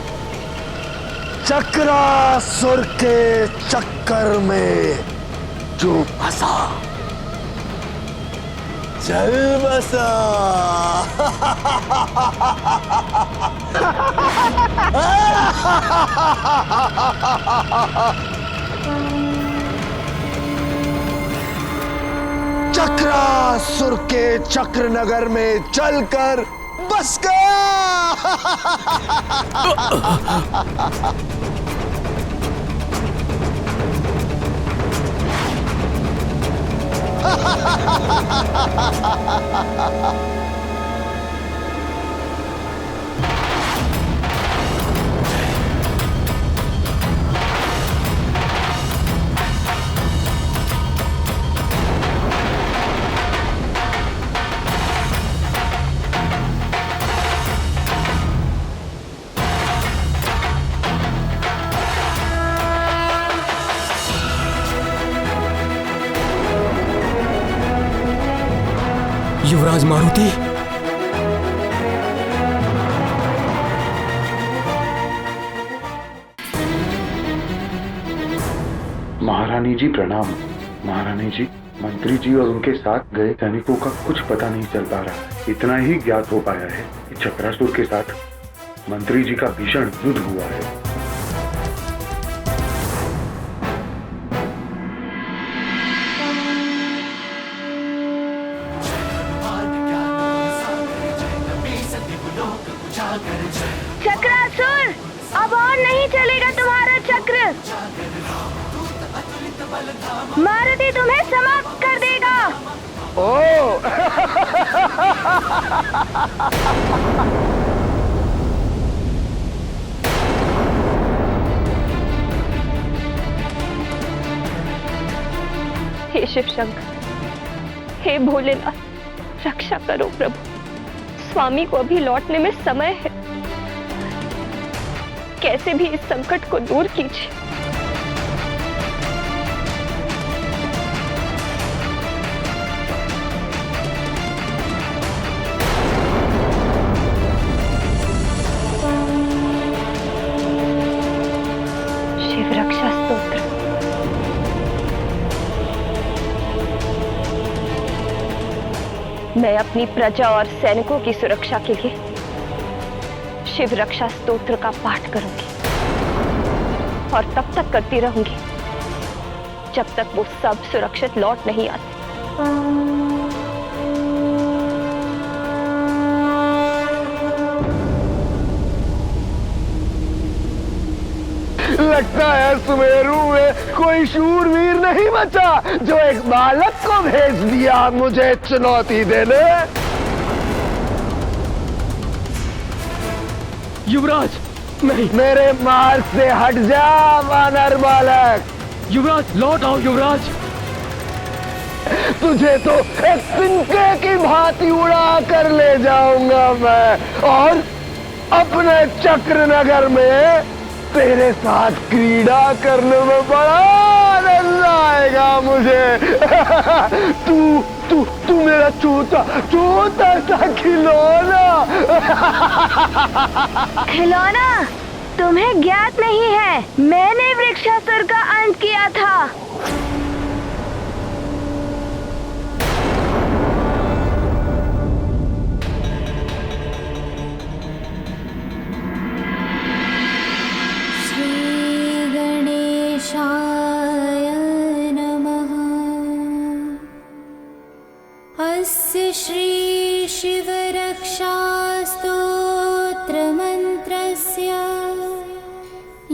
Speaker 11: चक्रासुर के चक्कर में जो फंसा चल बसा। चक्रासुर के चक्र नगर में चलकर बस गया।
Speaker 8: युवराज मारुति,
Speaker 3: महारानी जी प्रणाम। महारानी जी, मंत्री जी और उनके साथ गए सैनिकों का कुछ पता नहीं चल पा रहा है। इतना ही ज्ञात हो पाया है कि चक्रासुर के साथ मंत्री जी का भीषण युद्ध हुआ है।
Speaker 6: चक्रासुर, अब और नहीं चलेगा तुम्हारा चक्र। मारुति तुम्हें समाप्त कर देगा।
Speaker 2: हे शिव शंकर, हे भोलेनाथ, रक्षा करो प्रभु। स्वामी को अभी लौटने में समय है, कैसे भी इस संकट को दूर कीजिए। शिव रक्षा स्तोत्र। मैं अपनी प्रजा और सैनिकों की सुरक्षा के लिए शिव रक्षा स्तोत्र का पाठ करूंगी और तब तक करती रहूंगी जब तक वो सब सुरक्षित लौट नहीं आते।
Speaker 11: लगता है सुमेरु में कोई शूरवीर नहीं बचा जो एक बालक को भेज दिया मुझे चुनौती देने।
Speaker 8: युवराज नहीं,
Speaker 11: मेरे मार्ग से हट जा वानर बालक।
Speaker 8: युवराज लौट आओ युवराज।
Speaker 11: तुझे तो एक तिनके की भांति उड़ा कर ले जाऊंगा मैं, और अपने चक्र नगर में तेरे साथ क्रीड़ा करने में बड़ा आनंद आएगा मुझे। तू तू तू मेरा छोटा छोटा सा खिलौना।
Speaker 6: खिलौना तुम्हें ज्ञात नहीं है, मैंने वृक्षासुर का अंत किया था।
Speaker 9: अस्य श्री शिव रक्षा स्तोत्र मंत्रस्य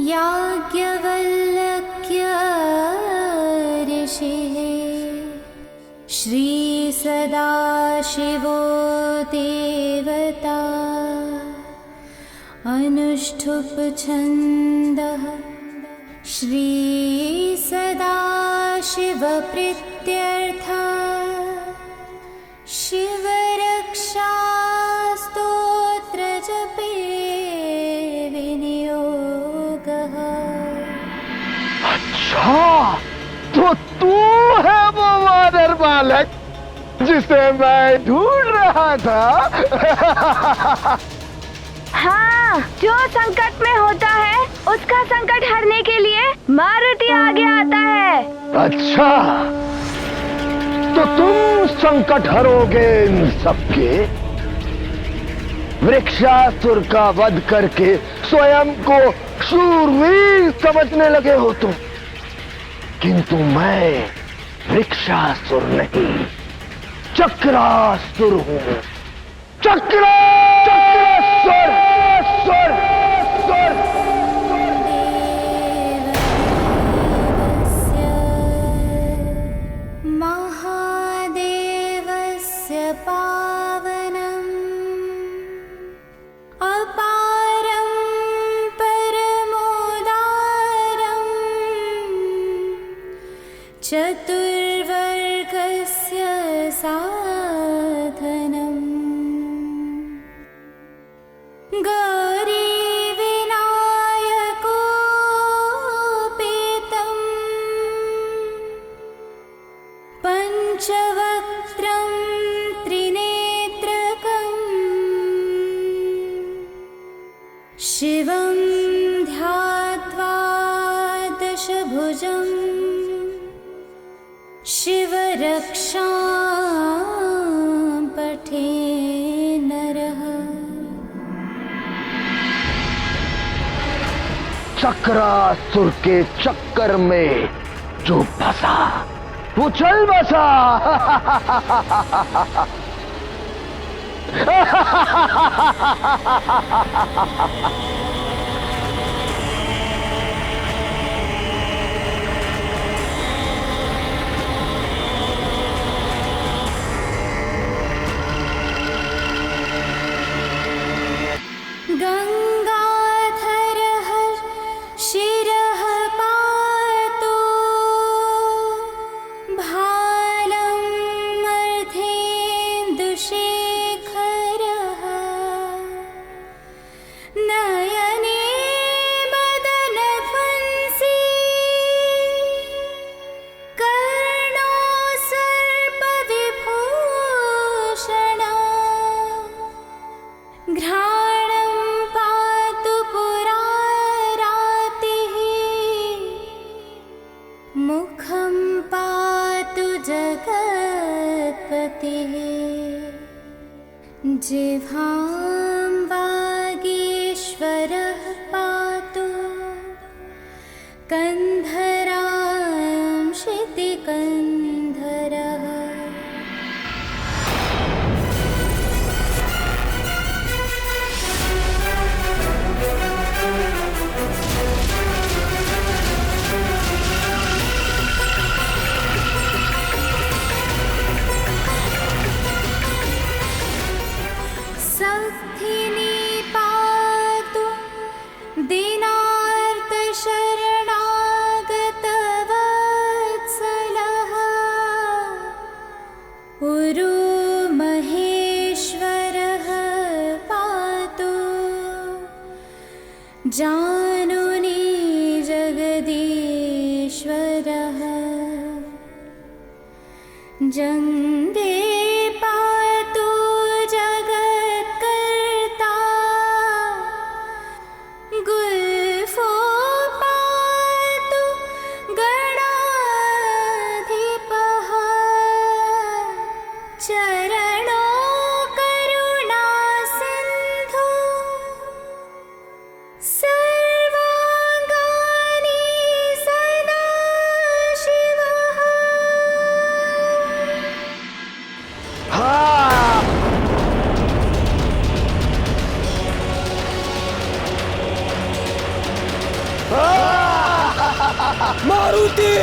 Speaker 9: याज्ञवल्क्य ऋषिः श्री सदाशिवो देवता अनुष्ठुप छन्दः श्री सदाशिव प्रीत्यर्था शिव रक्षा स्तोत्र जपे विनियोगः।
Speaker 11: अच्छा, तो तू है वो वानर बालक जिसे मैं ढूंढ रहा था।
Speaker 6: हाँ, जो संकट में होता है उसका संकट हरने के लिए मारुति आगे आता है।
Speaker 11: अच्छा, तो तुम संकट हरोगे इन सबके। वृक्षासुर का वध करके स्वयं को शूरवीर समझने लगे हो तुम, किंतु मैं वृक्षासुर नहीं, चक्रासुर हूं। चक्रासुर।
Speaker 9: महादेवस्य पावनम् अपारं परमोदारम् चतुर्वर्गस्य साधनम् गौरीविनायकोपेतम् पंचवक्त्रं त्रिने शिवं ध्यात्वा दशभुजं शिवरक्षां पठे नरः।
Speaker 11: चक्रासुर के चक्कर में जो फंसा वो चल बसा।
Speaker 9: गंगाधरः शिरः पातु भालं मर्धेन्दुशेखरः। नयने मदनफंसी कर्णो सर्पविभूषणा। घ्राणं पातु पुरारातिः मुखं पातु जगत्पतिः। जिह्वां वागीश्वरः पातु कन्धरां शितिकन्धरः। सख्थिनी पातु दीनार्तशरणागतवत्सलः। उरु महेश्वरः पातु जानुनी जगदीश्वरः। जङ्गे पातु जगत्कर्ता। गुल्फो पातु गणाधिपः। चरणो करुणासिन्धु सर्वाङ्गानि सदा शिवः।
Speaker 11: मारुति